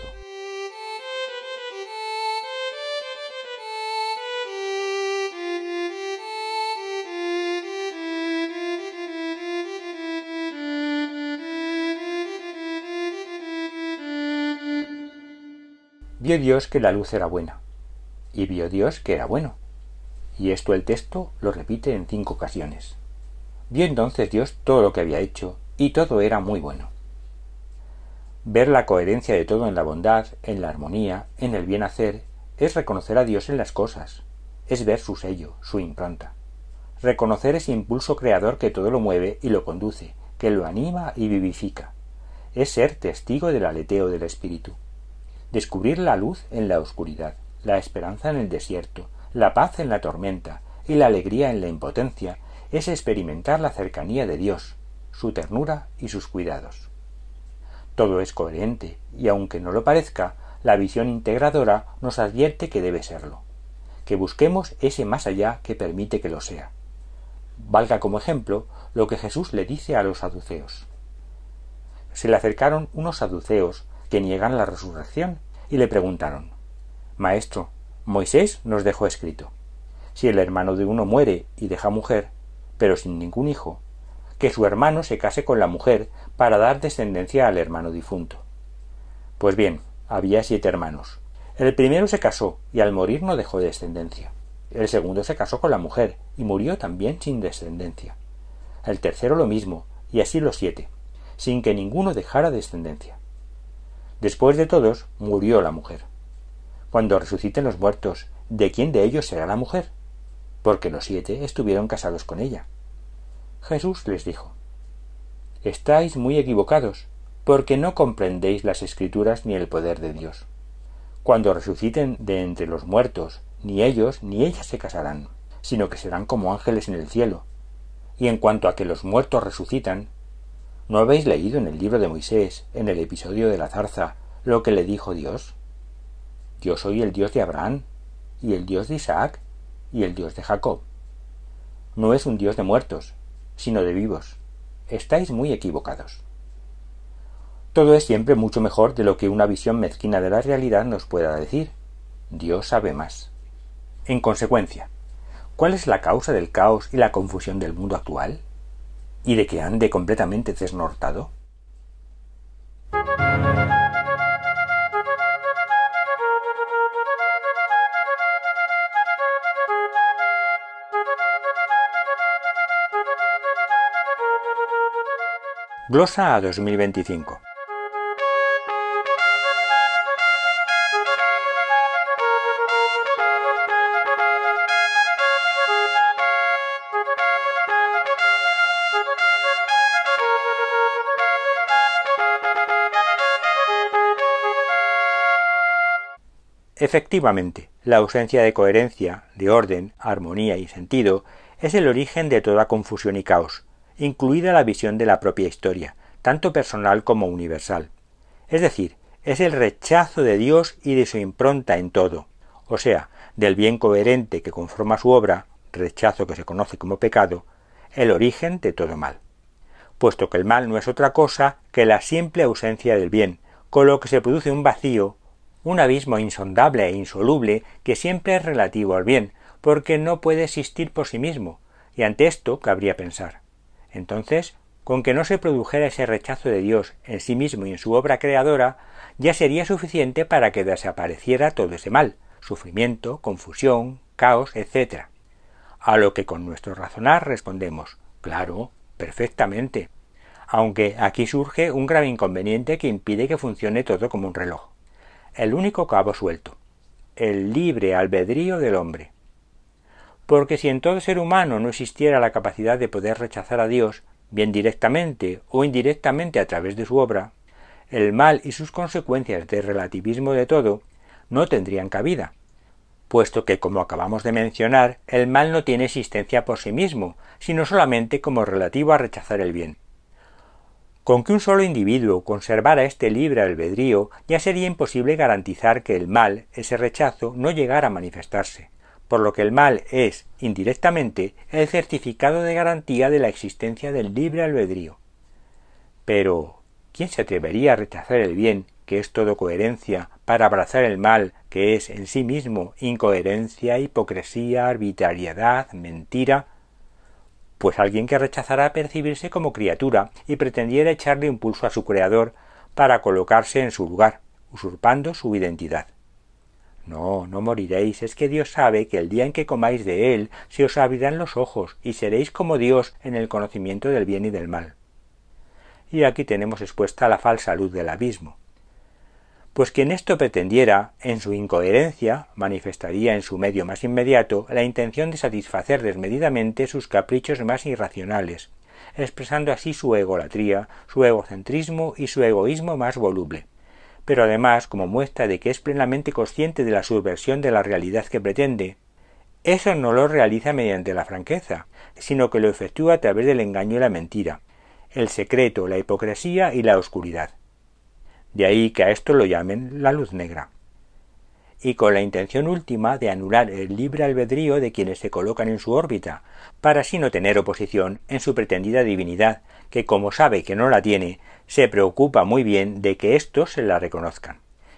Vio Dios que la luz era buena, y vio Dios que era bueno. Y esto el texto lo repite en 5 ocasiones. Vio entonces Dios todo lo que había hecho, y todo era muy bueno. Ver la coherencia de todo en la bondad, en la armonía, en el bien hacer, es reconocer a Dios en las cosas, es ver su sello, su impronta. Reconocer ese impulso creador que todo lo mueve y lo conduce, que lo anima y vivifica. Es ser testigo del aleteo del espíritu. Descubrir la luz en la oscuridad, la esperanza en el desierto, la paz en la tormenta y la alegría en la impotencia, es experimentar la cercanía de Dios, su ternura y sus cuidados. Todo es coherente, y aunque no lo parezca, la visión integradora nos advierte que debe serlo, que busquemos ese más allá que permite que lo sea. Valga como ejemplo lo que Jesús le dice a los saduceos. Se le acercaron unos saduceos que niegan la resurrección y le preguntaron: Maestro, Moisés nos dejó escrito: si el hermano de uno muere y deja mujer, pero sin ningún hijo, que su hermano se case con la mujer para dar descendencia al hermano difunto. Pues bien, había 7 hermanos. El primero se casó y al morir no dejó descendencia. El segundo se casó con la mujer y murió también sin descendencia. El tercero lo mismo, y así los 7, sin que ninguno dejara descendencia. Después de todos murió la mujer. Cuando resuciten los muertos, ¿de quién de ellos será la mujer? Porque los 7 estuvieron casados con ella. Jesús les dijo: estáis muy equivocados, porque no comprendéis las Escrituras ni el poder de Dios. Cuando resuciten de entre los muertos, ni ellos ni ellas se casarán, sino que serán como ángeles en el cielo. Y en cuanto a que los muertos resucitan, ¿no habéis leído en el libro de Moisés, en el episodio de la zarza, lo que le dijo Dios? Yo soy el Dios de Abraham, y el Dios de Isaac, y el Dios de Jacob. No es un Dios de muertos, sino de vivos. Estáis muy equivocados. Todo es siempre mucho mejor de lo que una visión mezquina de la realidad nos pueda decir. Dios sabe más. En consecuencia, ¿cuál es la causa del caos y la confusión del mundo actual? ¿Y de que ande completamente desnortado? Glosa a 2025. Efectivamente, la ausencia de coherencia, de orden, armonía y sentido es el origen de toda confusión y caos, incluida la visión de la propia historia, tanto personal como universal. Es decir, es el rechazo de Dios y de su impronta en todo, o sea, del bien coherente que conforma su obra, rechazo que se conoce como pecado, el origen de todo mal. Puesto que el mal no es otra cosa que la simple ausencia del bien, con lo que se produce un vacío, un abismo insondable e insoluble que siempre es relativo al bien, porque no puede existir por sí mismo, y ante esto cabría pensar. Entonces, con que no se produjera ese rechazo de Dios en sí mismo y en su obra creadora, ya sería suficiente para que desapareciera todo ese mal, sufrimiento, confusión, caos, etc. A lo que con nuestro razonar respondemos, claro, perfectamente, aunque aquí surge un grave inconveniente que impide que funcione todo como un reloj. El único cabo suelto, el libre albedrío del hombre. Porque si en todo ser humano no existiera la capacidad de poder rechazar a Dios, bien directamente o indirectamente a través de su obra, el mal y sus consecuencias de relativismo de todo no tendrían cabida, puesto que, como acabamos de mencionar, el mal no tiene existencia por sí mismo, sino solamente como relativo a rechazar el bien. Con que un solo individuo conservara este libre albedrío, ya sería imposible garantizar que el mal, ese rechazo, no llegara a manifestarse, por lo que el mal es, indirectamente, el certificado de garantía de la existencia del libre albedrío. Pero, ¿quién se atrevería a rechazar el bien, que es todo coherencia, para abrazar el mal, que es en sí mismo incoherencia, hipocresía, arbitrariedad, mentira? Pues alguien que rechazara percibirse como criatura y pretendiera echarle impulso a su creador para colocarse en su lugar, usurpando su identidad. No, no moriréis, es que Dios sabe que el día en que comáis de él se os abrirán los ojos y seréis como Dios en el conocimiento del bien y del mal. Y aquí tenemos expuesta la falsa luz del abismo. Pues quien esto pretendiera, en su incoherencia, manifestaría en su medio más inmediato la intención de satisfacer desmedidamente sus caprichos más irracionales, expresando así su egolatría, su egocentrismo y su egoísmo más voluble. Pero además, como muestra de que es plenamente consciente de la subversión de la realidad que pretende, eso no lo realiza mediante la franqueza, sino que lo efectúa a través del engaño y la mentira, el secreto, la hipocresía y la oscuridad. De ahí que a esto lo llamen la luz negra. Y con la intención última de anular el libre albedrío de quienes se colocan en su órbita, para así no tener oposición en su pretendida divinidad, que como sabe que no la tiene, se preocupa muy bien de que éstos se la reconozcan.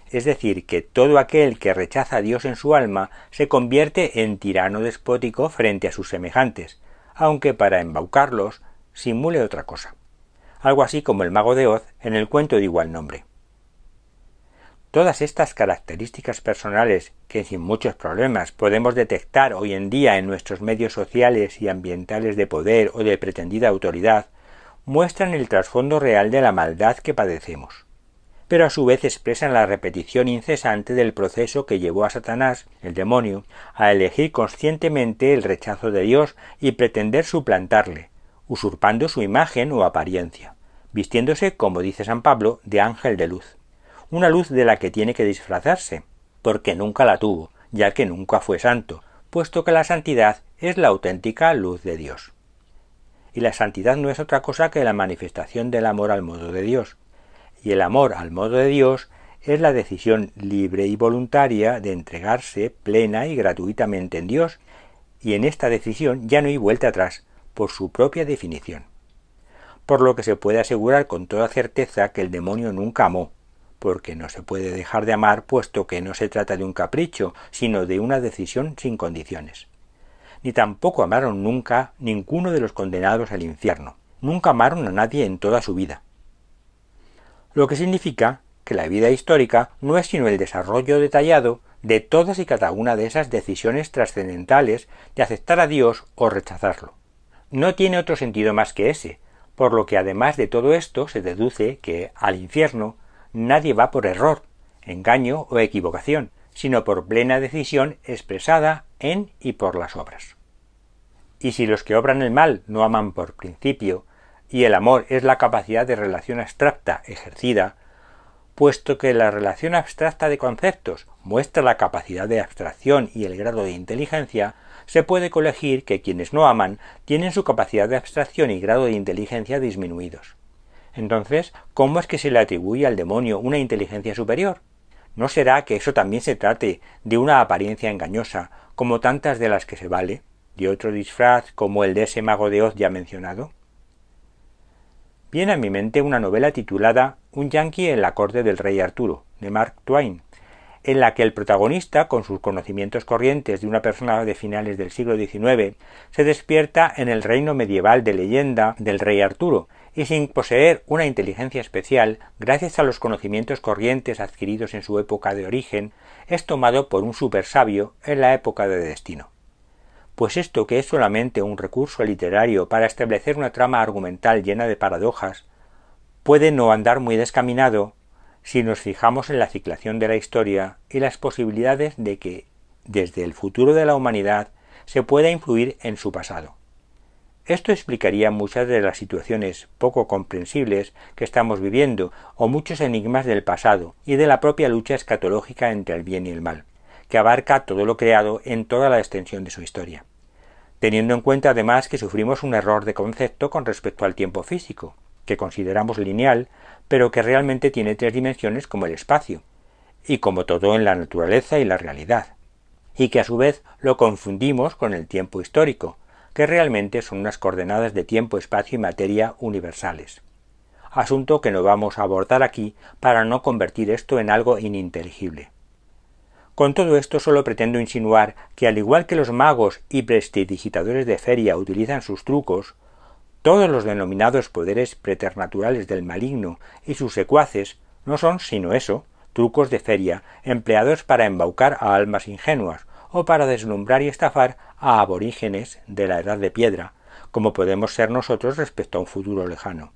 Es decir, que todo aquel que rechaza a Dios en su alma se convierte en tirano despótico frente a sus semejantes, aunque para embaucarlos simule otra cosa. Algo así como el mago de Oz en el cuento de igual nombre. Todas estas características personales que sin muchos problemas podemos detectar hoy en día en nuestros medios sociales y ambientales de poder o de pretendida autoridad muestran el trasfondo real de la maldad que padecemos, pero a su vez expresan la repetición incesante del proceso que llevó a Satanás, el demonio, a elegir conscientemente el rechazo de Dios y pretender suplantarle, usurpando su imagen o apariencia, vistiéndose, como dice San Pablo, de ángel de luz. Una luz de la que tiene que disfrazarse, porque nunca la tuvo, ya que nunca fue santo, puesto que la santidad es la auténtica luz de Dios. Y la santidad no es otra cosa que la manifestación del amor al modo de Dios. Y el amor al modo de Dios es la decisión libre y voluntaria de entregarse plena y gratuitamente en Dios, y en esta decisión ya no hay vuelta atrás, por su propia definición. Por lo que se puede asegurar con toda certeza que el demonio nunca amó, porque no se puede dejar de amar puesto que no se trata de un capricho, sino de una decisión sin condiciones. Ni tampoco amaron nunca ninguno de los condenados al infierno. Nunca amaron a nadie en toda su vida. Lo que significa que la vida histórica no es sino el desarrollo detallado de todas y cada una de esas decisiones trascendentales de aceptar a Dios o rechazarlo. No tiene otro sentido más que ese, por lo que además de todo esto se deduce que al infierno nadie va por error, engaño o equivocación, sino por plena decisión expresada en y por las obras. Y si los que obran el mal no aman por principio, y el amor es la capacidad de relación abstracta ejercida, puesto que la relación abstracta de conceptos muestra la capacidad de abstracción y el grado de inteligencia, se puede colegir que quienes no aman tienen su capacidad de abstracción y grado de inteligencia disminuidos. Entonces, ¿cómo es que se le atribuye al demonio una inteligencia superior? ¿No será que eso también se trate de una apariencia engañosa, como tantas de las que se vale, de otro disfraz como el de ese mago de Oz ya mencionado? Viene a mi mente una novela titulada Un yanqui en la corte del rey Arturo, de Mark Twain, en la que el protagonista, con sus conocimientos corrientes de una persona de finales del siglo XIX, se despierta en el reino medieval de leyenda del rey Arturo, y sin poseer una inteligencia especial, gracias a los conocimientos corrientes adquiridos en su época de origen, es tomado por un supersabio en la época de destino. Pues esto, que es solamente un recurso literario para establecer una trama argumental llena de paradojas, puede no andar muy descaminado si nos fijamos en la ciclación de la historia y las posibilidades de que, desde el futuro de la humanidad, se pueda influir en su pasado. Esto explicaría muchas de las situaciones poco comprensibles que estamos viviendo, o muchos enigmas del pasado y de la propia lucha escatológica entre el bien y el mal, que abarca todo lo creado en toda la extensión de su historia, teniendo en cuenta además que sufrimos un error de concepto con respecto al tiempo físico, que consideramos lineal, pero que realmente tiene 3 dimensiones como el espacio, y como todo en la naturaleza y la realidad, y que a su vez lo confundimos con el tiempo histórico, que realmente son unas coordenadas de tiempo, espacio y materia universales. Asunto que no vamos a abordar aquí para no convertir esto en algo ininteligible. Con todo esto solo pretendo insinuar que, al igual que los magos y prestidigitadores de feria utilizan sus trucos, todos los denominados poderes preternaturales del maligno y sus secuaces no son sino eso, trucos de feria empleados para embaucar a almas ingenuas o para deslumbrar y estafar a aborígenes de la Edad de Piedra, como podemos ser nosotros respecto a un futuro lejano.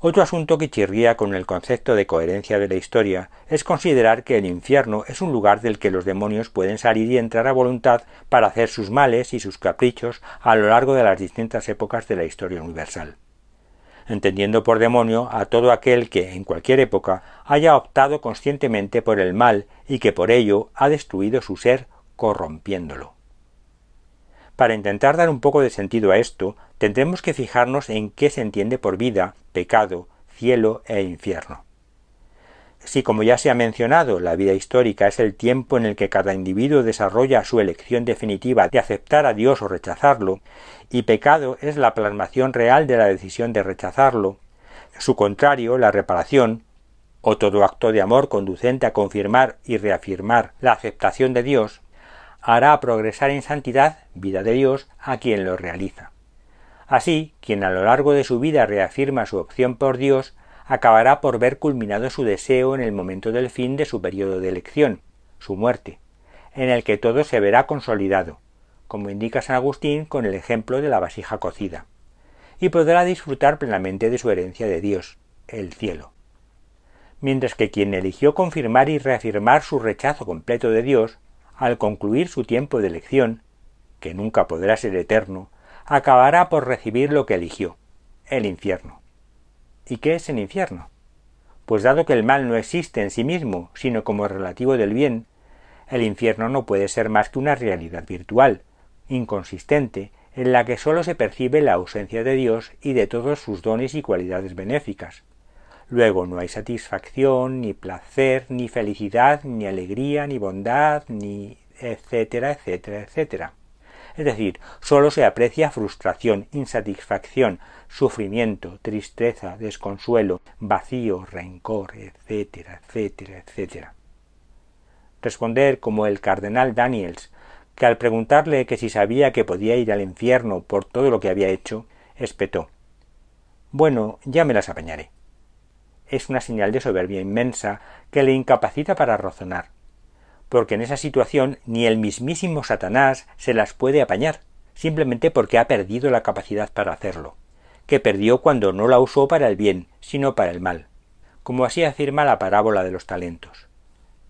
Otro asunto que chirría con el concepto de coherencia de la historia es considerar que el infierno es un lugar del que los demonios pueden salir y entrar a voluntad para hacer sus males y sus caprichos a lo largo de las distintas épocas de la historia universal, entendiendo por demonio a todo aquel que, en cualquier época, haya optado conscientemente por el mal y que por ello ha destruido su ser corrompiéndolo. Para intentar dar un poco de sentido a esto, tendremos que fijarnos en qué se entiende por vida, pecado, cielo e infierno. Si, como ya se ha mencionado, la vida histórica es el tiempo en el que cada individuo desarrolla su elección definitiva de aceptar a Dios o rechazarlo, y pecado es la plasmación real de la decisión de rechazarlo, su contrario, la reparación, o todo acto de amor conducente a confirmar y reafirmar la aceptación de Dios, hará progresar en santidad, vida de Dios, a quien lo realiza. Así, quien a lo largo de su vida reafirma su opción por Dios, acabará por ver culminado su deseo en el momento del fin de su periodo de elección, su muerte, en el que todo se verá consolidado, como indica San Agustín con el ejemplo de la vasija cocida, y podrá disfrutar plenamente de su herencia de Dios, el cielo. Mientras que quien eligió confirmar y reafirmar su rechazo completo de Dios, al concluir su tiempo de elección, que nunca podrá ser eterno, acabará por recibir lo que eligió, el infierno. ¿Y qué es el infierno? Pues dado que el mal no existe en sí mismo, sino como relativo del bien, el infierno no puede ser más que una realidad virtual, inconsistente, en la que sólo se percibe la ausencia de Dios y de todos sus dones y cualidades benéficas. Luego no hay satisfacción, ni placer, ni felicidad, ni alegría, ni bondad, ni etcétera, etcétera, etcétera. Es decir, sólo se aprecia frustración, insatisfacción, sufrimiento, tristeza, desconsuelo, vacío, rencor, etcétera, etcétera, etcétera. responder como el cardenal Daniels, que al preguntarle que si sabía que podía ir al infierno por todo lo que había hecho, espetó: «Bueno, ya me las apañaré». Es una señal de soberbia inmensa que le incapacita para razonar, porque en esa situación ni el mismísimo Satanás se las puede apañar, simplemente porque ha perdido la capacidad para hacerlo, que perdió cuando no la usó para el bien, sino para el mal, como así afirma la parábola de los talentos.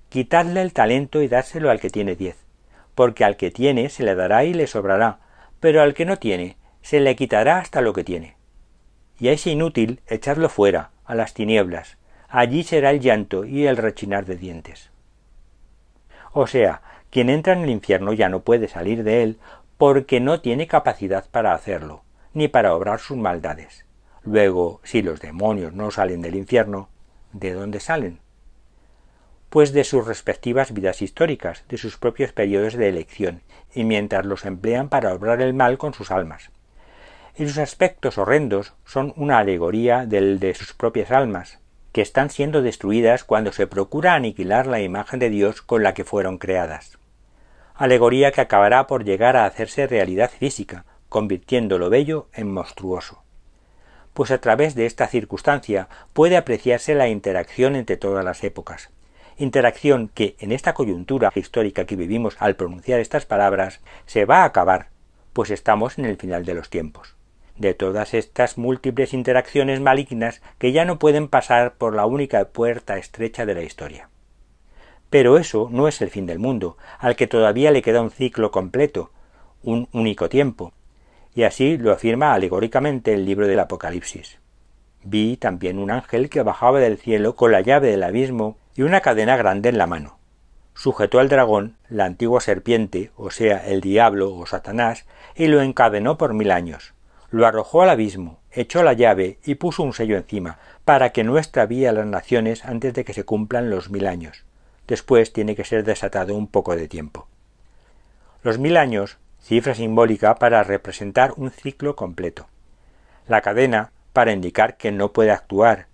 Quitadle el talento y dárselo al que tiene 10, porque al que tiene se le dará y le sobrará, pero al que no tiene se le quitará hasta lo que tiene. Y a ese inútil echadlo fuera, a las tinieblas, allí será el llanto y el rechinar de dientes. O sea, quien entra en el infierno ya no puede salir de él porque no tiene capacidad para hacerlo, ni para obrar sus maldades. Luego, si los demonios no salen del infierno, ¿de dónde salen? Pues de sus respectivas vidas históricas, de sus propios periodos de elección, y mientras los emplean para obrar el mal con sus almas. Y sus aspectos horrendos son una alegoría del de sus propias almas, que están siendo destruidas cuando se procura aniquilar la imagen de Dios con la que fueron creadas. Alegoría que acabará por llegar a hacerse realidad física, convirtiendo lo bello en monstruoso. Pues a través de esta circunstancia puede apreciarse la interacción entre todas las épocas, interacción que en esta coyuntura histórica que vivimos al pronunciar estas palabras se va a acabar, pues estamos en el final de los tiempos, de todas estas múltiples interacciones malignas que ya no pueden pasar por la única puerta estrecha de la historia. Pero eso no es el fin del mundo, al que todavía le queda un ciclo completo, un único tiempo, y así lo afirma alegóricamente el libro del Apocalipsis. Vi también un ángel que bajaba del cielo con la llave del abismo y una cadena grande en la mano. Sujetó al dragón, la antigua serpiente, o sea, el diablo o Satanás, y lo encadenó por 1000 años. Lo arrojó al abismo, echó la llave y puso un sello encima, para que no extravíe a las naciones antes de que se cumplan los 1000 años. Después tiene que ser desatado un poco de tiempo. Los 1000 años, cifra simbólica para representar un ciclo completo. La cadena para indicar que no puede actuar,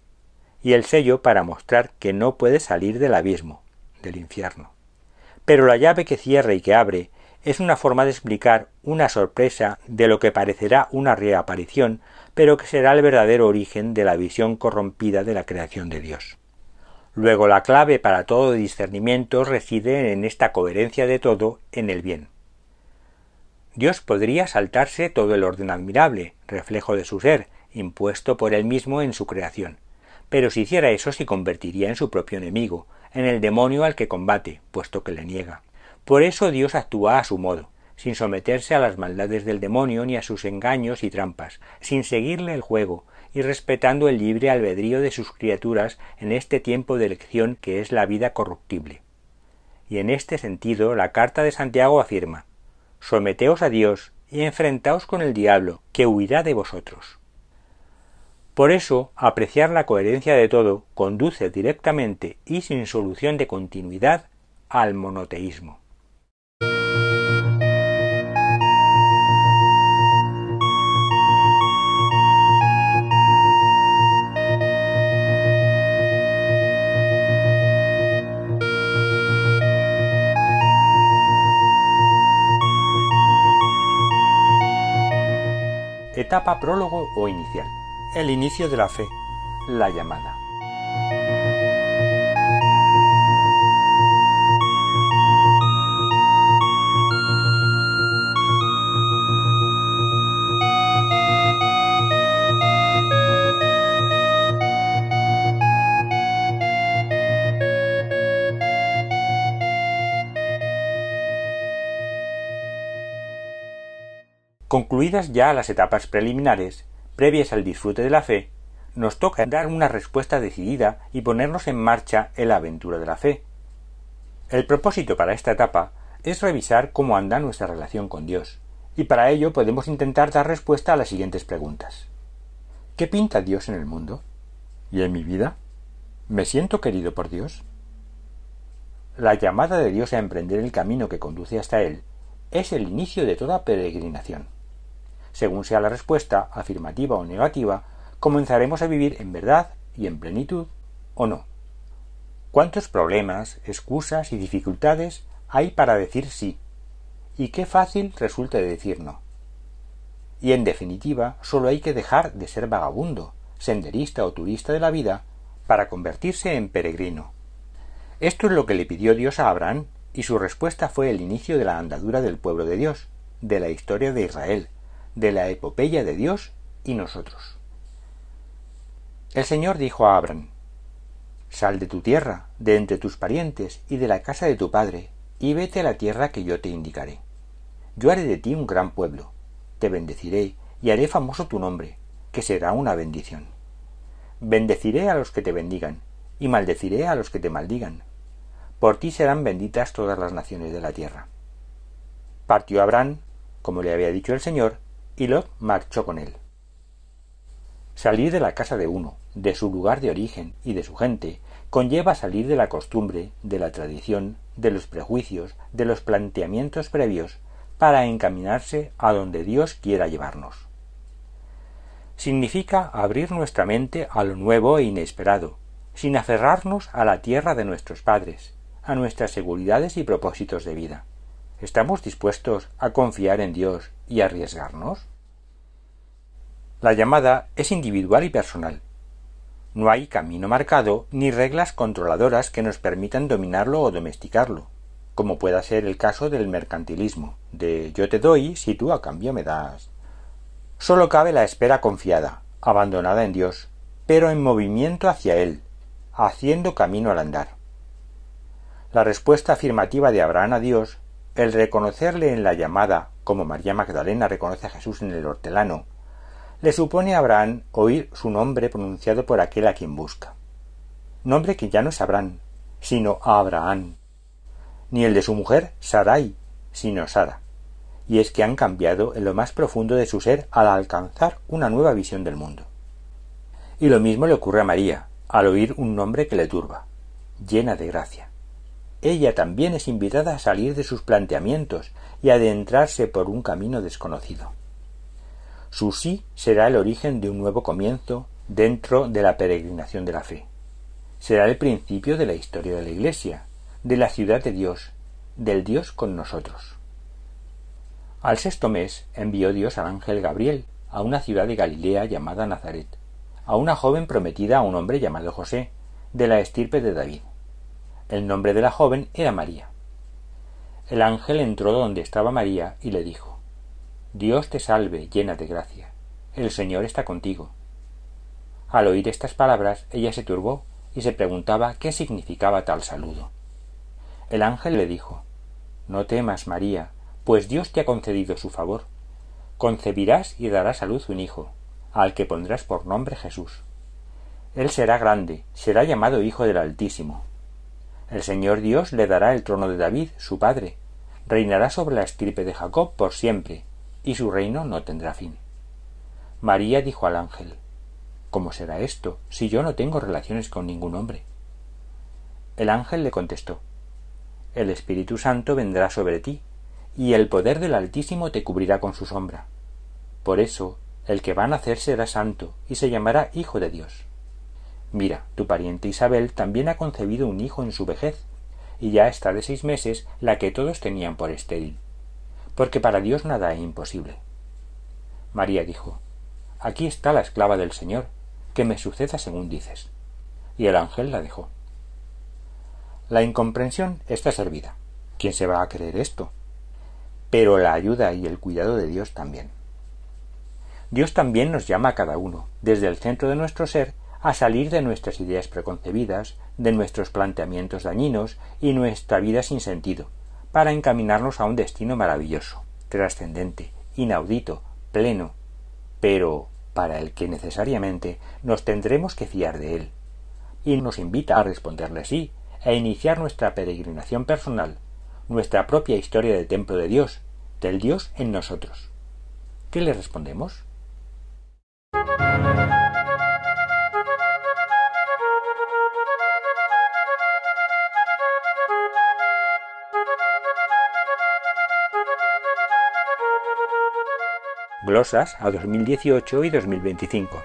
y el sello para mostrar que no puede salir del abismo, del infierno. Pero la llave que cierra y que abre es una forma de explicar una sorpresa de lo que parecerá una reaparición, pero que será el verdadero origen de la visión corrompida de la creación de Dios. Luego la clave para todo discernimiento reside en esta coherencia de todo en el bien. Dios podría saltarse todo el orden admirable, reflejo de su ser, impuesto por él mismo en su creación, pero si hiciera eso se convertiría en su propio enemigo, en el demonio al que combate, puesto que le niega. Por eso Dios actúa a su modo, sin someterse a las maldades del demonio ni a sus engaños y trampas, sin seguirle el juego, y respetando el libre albedrío de sus criaturas en este tiempo de elección que es la vida corruptible. Y en este sentido la carta de Santiago afirma: «Someteos a Dios y enfrentaos con el diablo, que huirá de vosotros». Por eso, apreciar la coherencia de todo conduce directamente y sin solución de continuidad al monoteísmo. Etapa prólogo o inicial. El inicio de la fe, la llamada. Concluidas ya las etapas preliminares, previas al disfrute de la fe, nos toca dar una respuesta decidida y ponernos en marcha en la aventura de la fe. El propósito para esta etapa es revisar cómo anda nuestra relación con Dios, y para ello podemos intentar dar respuesta a las siguientes preguntas. ¿Qué pinta Dios en el mundo? ¿Y en mi vida? ¿Me siento querido por Dios? La llamada de Dios a emprender el camino que conduce hasta Él es el inicio de toda peregrinación. Según sea la respuesta, afirmativa o negativa, comenzaremos a vivir en verdad y en plenitud o no. ¿Cuántos problemas, excusas y dificultades hay para decir sí? Y qué fácil resulta decir no. Y en definitiva, solo hay que dejar de ser vagabundo, senderista o turista de la vida para convertirse en peregrino. Esto es lo que le pidió Dios a Abraham, y su respuesta fue el inicio de la andadura del pueblo de Dios, de la historia de Israel, de la epopeya de Dios y nosotros. El Señor dijo a Abraham: «Sal de tu tierra, de entre tus parientes y de la casa de tu padre, y vete a la tierra que yo te indicaré. Yo haré de ti un gran pueblo, te bendeciré y haré famoso tu nombre, que será una bendición. Bendeciré a los que te bendigan, y maldeciré a los que te maldigan. Por ti serán benditas todas las naciones de la tierra». Partió Abraham, como le había dicho el Señor, y Lot marchó con él. Salir de la casa de uno, de su lugar de origen y de su gente, conlleva salir de la costumbre, de la tradición, de los prejuicios, de los planteamientos previos, para encaminarse a donde Dios quiera llevarnos. Significa abrir nuestra mente a lo nuevo e inesperado, sin aferrarnos a la tierra de nuestros padres, a nuestras seguridades y propósitos de vida. ¿Estamos dispuestos a confiar en Dios y arriesgarnos? La llamada es individual y personal. No hay camino marcado ni reglas controladoras que nos permitan dominarlo o domesticarlo, como pueda ser el caso del mercantilismo, de yo te doy si tú a cambio me das. Solo cabe la espera confiada, abandonada en Dios, pero en movimiento hacia Él, haciendo camino al andar. La respuesta afirmativa de Abraham a Dios, el reconocerle en la llamada, como María Magdalena reconoce a Jesús en el hortelano, le supone a Abraham oír su nombre pronunciado por aquel a quien busca. Nombre que ya no es Abraham, sino Abraham. Ni el de su mujer Sarai, sino Sara. Y es que han cambiado en lo más profundo de su ser al alcanzar una nueva visión del mundo. Y lo mismo le ocurre a María, al oír un nombre que le turba, llena de gracia. Ella también es invitada a salir de sus planteamientos y a adentrarse por un camino desconocido. Su sí será el origen de un nuevo comienzo dentro de la peregrinación de la fe. Será el principio de la historia de la Iglesia, de la ciudad de Dios, del Dios con nosotros. Al 6º mes envió Dios al ángel Gabriel a una ciudad de Galilea llamada Nazaret, a una joven prometida a un hombre llamado José, de la estirpe de David. El nombre de la joven era María. El ángel entró donde estaba María y le dijo: «Dios te salve, llena de gracia, el Señor está contigo». Al oír estas palabras, ella se turbó y se preguntaba qué significaba tal saludo. El ángel le dijo: «No temas, María, pues Dios te ha concedido su favor. Concebirás y darás a luz un hijo, al que pondrás por nombre Jesús. Él será grande, será llamado Hijo del Altísimo. El Señor Dios le dará el trono de David, su padre, reinará sobre la estirpe de Jacob por siempre, y su reino no tendrá fin». María dijo al ángel: «¿Cómo será esto, si yo no tengo relaciones con ningún hombre?». El ángel le contestó: «El Espíritu Santo vendrá sobre ti, y el poder del Altísimo te cubrirá con su sombra. Por eso, el que va a nacer será santo, y se llamará Hijo de Dios. Mira, tu pariente Isabel también ha concebido un hijo en su vejez, y ya está de 6 meses la que todos tenían por estéril, porque para Dios nada es imposible». María dijo: «Aquí está la esclava del Señor, que me suceda según dices». Y el ángel la dejó. La incomprensión está servida. ¿Quién se va a creer esto? Pero la ayuda y el cuidado de Dios también. Dios también nos llama a cada uno, desde el centro de nuestro ser, a salir de nuestras ideas preconcebidas, de nuestros planteamientos dañinos y nuestra vida sin sentido, para encaminarnos a un destino maravilloso, trascendente, inaudito, pleno, pero para el que necesariamente nos tendremos que fiar de Él, y nos invita a responderle sí, e iniciar nuestra peregrinación personal, nuestra propia historia del templo de Dios, del Dios en nosotros. ¿Qué le respondemos? Glosas a 2018 y 2025.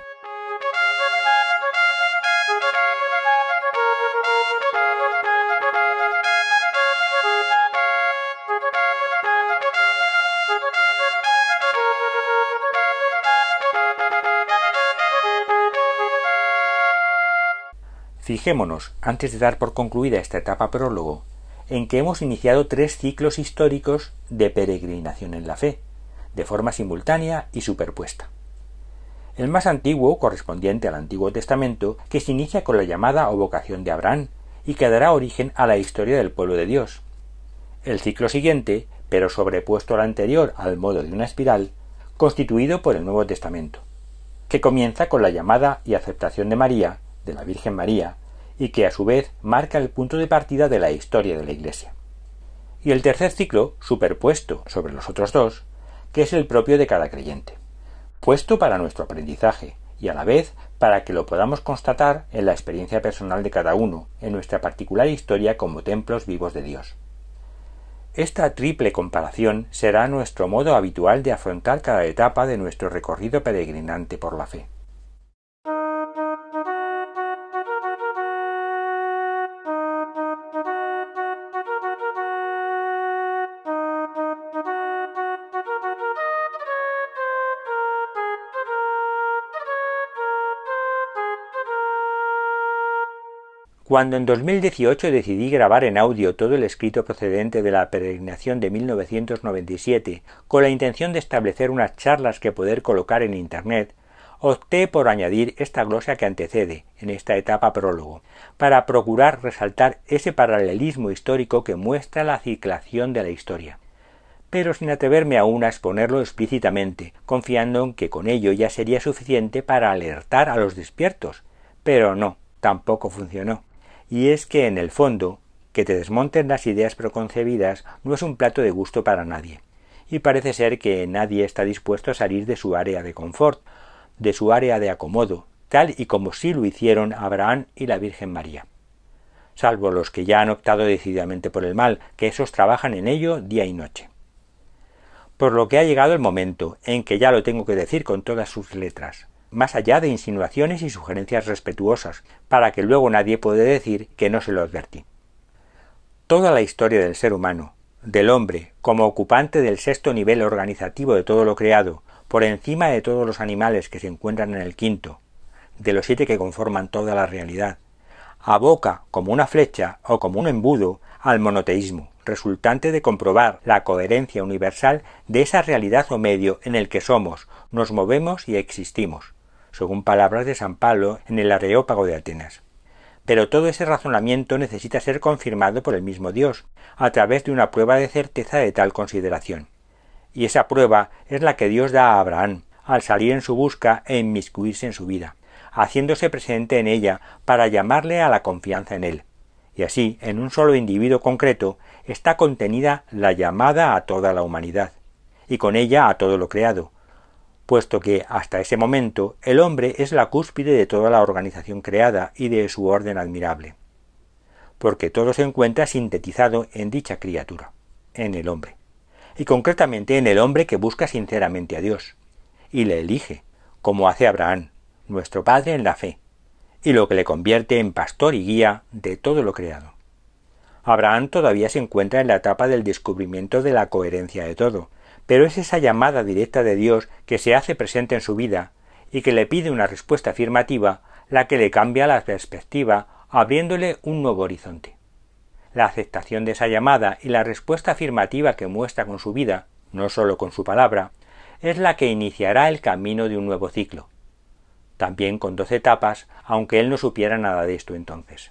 Fijémonos, antes de dar por concluida esta etapa prólogo, en que hemos iniciado 3 ciclos históricos de peregrinación en la fe, de forma simultánea y superpuesta. El más antiguo, correspondiente al Antiguo Testamento, que se inicia con la llamada o vocación de Abraham y que dará origen a la historia del pueblo de Dios. El ciclo siguiente, pero sobrepuesto al anterior al modo de una espiral, constituido por el Nuevo Testamento, que comienza con la llamada y aceptación de María, de la Virgen María, y que a su vez marca el punto de partida de la historia de la Iglesia. Y el tercer ciclo, superpuesto sobre los otros 2, que es el propio de cada creyente, puesto para nuestro aprendizaje y a la vez para que lo podamos constatar en la experiencia personal de cada uno, en nuestra particular historia como templos vivos de Dios. Esta triple comparación será nuestro modo habitual de afrontar cada etapa de nuestro recorrido peregrinante por la fe. Cuando en 2018 decidí grabar en audio todo el escrito procedente de la peregrinación de 1997 con la intención de establecer unas charlas que poder colocar en Internet, opté por añadir esta glosa que antecede, en esta etapa prólogo, para procurar resaltar ese paralelismo histórico que muestra la ciclación de la historia, pero sin atreverme aún a exponerlo explícitamente, confiando en que con ello ya sería suficiente para alertar a los despiertos, pero no, tampoco funcionó. Y es que en el fondo, que te desmonten las ideas preconcebidas no es un plato de gusto para nadie, y parece ser que nadie está dispuesto a salir de su área de confort, de su área de acomodo, tal y como sí lo hicieron Abraham y la Virgen María. Salvo los que ya han optado decididamente por el mal, que esos trabajan en ello día y noche. Por lo que ha llegado el momento en que ya lo tengo que decir con todas sus letras, más allá de insinuaciones y sugerencias respetuosas, para que luego nadie pueda decir que no se lo advertí. Toda la historia del ser humano, del hombre, como ocupante del 6º nivel organizativo de todo lo creado, por encima de todos los animales que se encuentran en el 5º, de los 7 que conforman toda la realidad, aboca como una flecha o como un embudo al monoteísmo, resultante de comprobar la coherencia universal de esa realidad o medio en el que somos, nos movemos y existimos, según palabras de San Pablo en el Areópago de Atenas. Pero todo ese razonamiento necesita ser confirmado por el mismo Dios, a través de una prueba de certeza de tal consideración. Y esa prueba es la que Dios da a Abraham, al salir en su busca e inmiscuirse en su vida, haciéndose presente en ella para llamarle a la confianza en él. Y así, en un solo individuo concreto, está contenida la llamada a toda la humanidad, y con ella a todo lo creado, puesto que hasta ese momento el hombre es la cúspide de toda la organización creada y de su orden admirable, porque todo se encuentra sintetizado en dicha criatura, en el hombre, y concretamente en el hombre que busca sinceramente a Dios, y le elige, como hace Abraham, nuestro padre en la fe, y lo que le convierte en pastor y guía de todo lo creado. Abraham todavía se encuentra en la etapa del descubrimiento de la coherencia de todo, pero es esa llamada directa de Dios que se hace presente en su vida y que le pide una respuesta afirmativa la que le cambia la perspectiva, abriéndole un nuevo horizonte. La aceptación de esa llamada y la respuesta afirmativa que muestra con su vida, no sólo con su palabra, es la que iniciará el camino de un nuevo ciclo, también con 12 etapas, aunque él no supiera nada de esto entonces.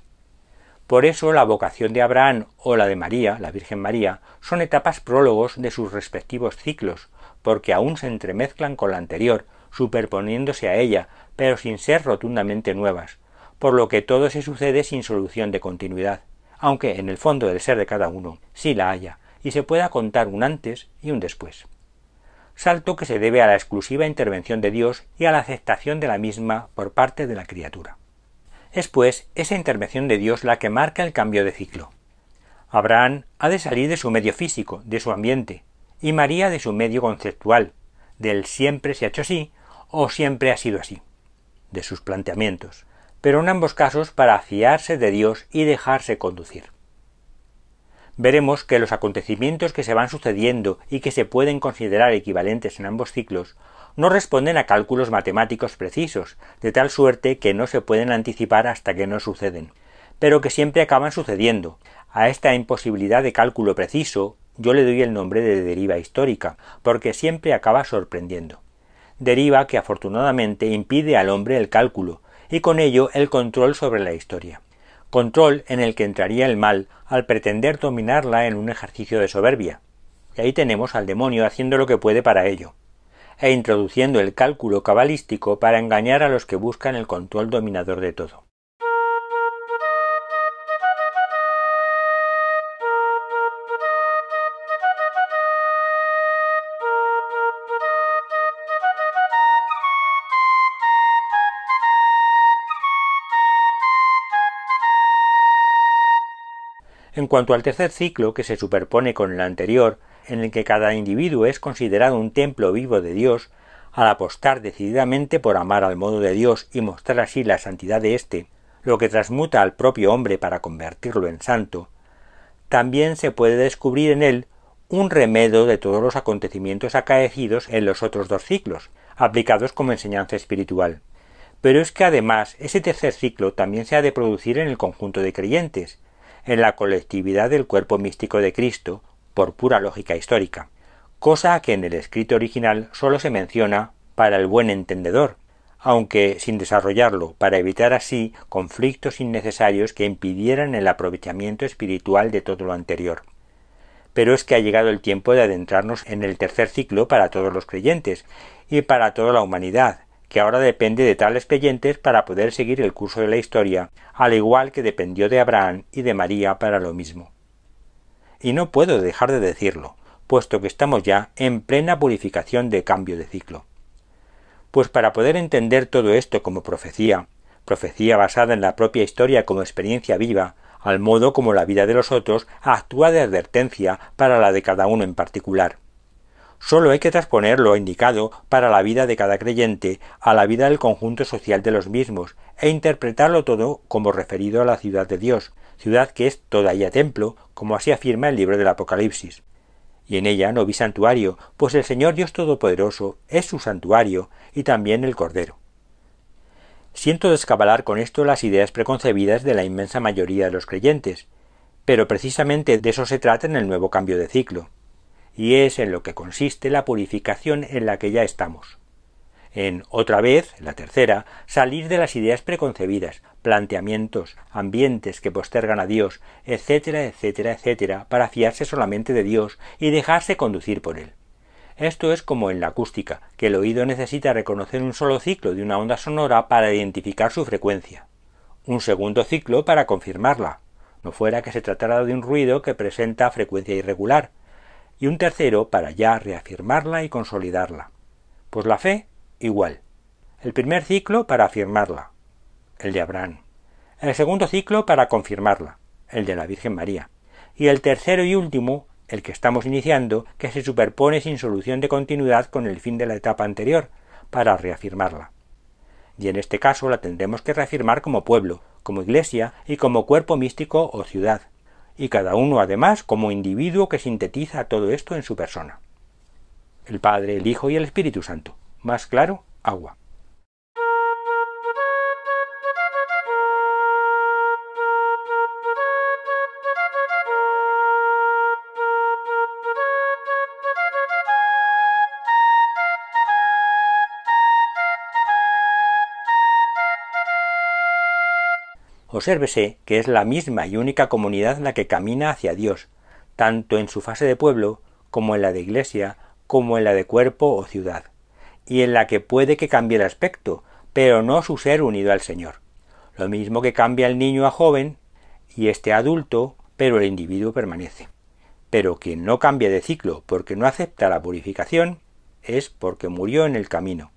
Por eso la vocación de Abraham o la de María, la Virgen María, son etapas prólogos de sus respectivos ciclos, porque aún se entremezclan con la anterior, superponiéndose a ella, pero sin ser rotundamente nuevas, por lo que todo se sucede sin solución de continuidad, aunque en el fondo del ser de cada uno sí la haya, y se pueda contar un antes y un después. Salto que se debe a la exclusiva intervención de Dios y a la aceptación de la misma por parte de la criatura. Es pues esa intervención de Dios la que marca el cambio de ciclo. Abraham ha de salir de su medio físico, de su ambiente, y María de su medio conceptual, del siempre se ha hecho así o siempre ha sido así, de sus planteamientos, pero en ambos casos para fiarse de Dios y dejarse conducir. Veremos que los acontecimientos que se van sucediendo y que se pueden considerar equivalentes en ambos ciclos no responden a cálculos matemáticos precisos, de tal suerte que no se pueden anticipar hasta que no suceden, pero que siempre acaban sucediendo. A esta imposibilidad de cálculo preciso yo le doy el nombre de deriva histórica, porque siempre acaba sorprendiendo. Deriva que afortunadamente impide al hombre el cálculo, y con ello el control sobre la historia. Control en el que entraría el mal al pretender dominarla en un ejercicio de soberbia. Y ahí tenemos al demonio haciendo lo que puede para ello, e introduciendo el cálculo cabalístico para engañar a los que buscan el control dominador de todo. En cuanto al tercer ciclo, que se superpone con el anterior, en el que cada individuo es considerado un templo vivo de Dios, al apostar decididamente por amar al modo de Dios y mostrar así la santidad de éste, lo que transmuta al propio hombre para convertirlo en santo, también se puede descubrir en él un remedio de todos los acontecimientos acaecidos en los otros dos ciclos, aplicados como enseñanza espiritual. Pero es que además ese tercer ciclo también se ha de producir en el conjunto de creyentes, en la colectividad del cuerpo místico de Cristo, por pura lógica histórica, cosa que en el escrito original sólo se menciona para el buen entendedor, aunque sin desarrollarlo, para evitar así conflictos innecesarios que impidieran el aprovechamiento espiritual de todo lo anterior. Pero es que ha llegado el tiempo de adentrarnos en el tercer ciclo para todos los creyentes y para toda la humanidad, que ahora depende de tales creyentes para poder seguir el curso de la historia, al igual que dependió de Abraham y de María para lo mismo. Y no puedo dejar de decirlo, puesto que estamos ya en plena purificación de cambio de ciclo. Pues para poder entender todo esto como profecía basada en la propia historia como experiencia viva, al modo como la vida de los otros actúa de advertencia para la de cada uno en particular. Sólo hay que transponer lo indicado para la vida de cada creyente a la vida del conjunto social de los mismos e interpretarlo todo como referido a la ciudad de Dios, ciudad que es toda ella templo, como así afirma el libro del Apocalipsis. Y en ella no vi santuario, pues el Señor Dios Todopoderoso es su santuario y también el Cordero. Siento descabalar con esto las ideas preconcebidas de la inmensa mayoría de los creyentes, pero precisamente de eso se trata en el nuevo cambio de ciclo. Y es en lo que consiste la purificación en la que ya estamos. En, otra vez, la tercera, salir de las ideas preconcebidas, planteamientos, ambientes que postergan a Dios, etcétera, etcétera, etcétera, para fiarse solamente de Dios y dejarse conducir por Él. Esto es como en la acústica, que el oído necesita reconocer un solo ciclo de una onda sonora para identificar su frecuencia, un segundo ciclo para confirmarla, no fuera que se tratara de un ruido que presenta frecuencia irregular, y un tercero para ya reafirmarla y consolidarla. Pues la fe, igual. El primer ciclo para afirmarla, el de Abraham. El segundo ciclo para confirmarla, el de la Virgen María. Y el tercero y último, el que estamos iniciando, que se superpone sin solución de continuidad con el fin de la etapa anterior, para reafirmarla. Y en este caso la tendremos que reafirmar como pueblo, como iglesia y como cuerpo místico o ciudad, y cada uno además como individuo que sintetiza todo esto en su persona. El Padre, el Hijo y el Espíritu Santo. Más claro, agua. Obsérvese que es la misma y única comunidad la que camina hacia Dios, tanto en su fase de pueblo, como en la de iglesia, como en la de cuerpo o ciudad, y en la que puede que cambie el aspecto, pero no su ser unido al Señor. Lo mismo que cambia el niño a joven y este a adulto, pero el individuo permanece. Pero quien no cambia de ciclo porque no acepta la purificación, es porque murió en el camino,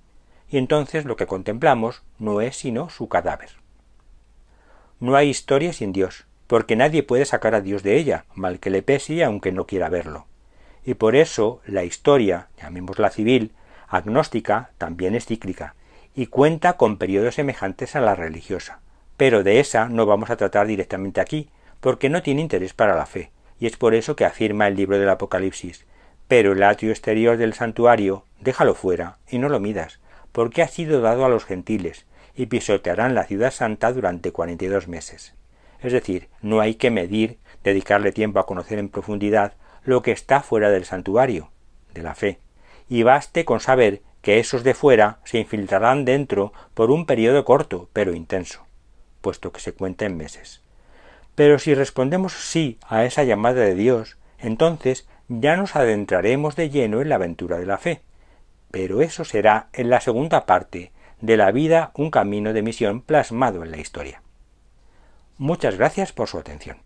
y entonces lo que contemplamos no es sino su cadáver. No hay historia sin Dios, porque nadie puede sacar a Dios de ella, mal que le pese aunque no quiera verlo. Y por eso la historia, llamémosla civil, agnóstica, también es cíclica, y cuenta con periodos semejantes a la religiosa. Pero de esa no vamos a tratar directamente aquí, porque no tiene interés para la fe, y es por eso que afirma el libro del Apocalipsis: Pero el atrio exterior del santuario, déjalo fuera y no lo midas, porque ha sido dado a los gentiles, y pisotearán la ciudad santa durante 42 meses. Es decir, no hay que medir, dedicarle tiempo a conocer en profundidad lo que está fuera del santuario, de la fe, y baste con saber que esos de fuera se infiltrarán dentro por un periodo corto, pero intenso, puesto que se cuenta en meses. Pero si respondemos sí a esa llamada de Dios, entonces ya nos adentraremos de lleno en la aventura de la fe. Pero eso será en la segunda parte de la vida, un camino de misión plasmado en la historia. Muchas gracias por su atención.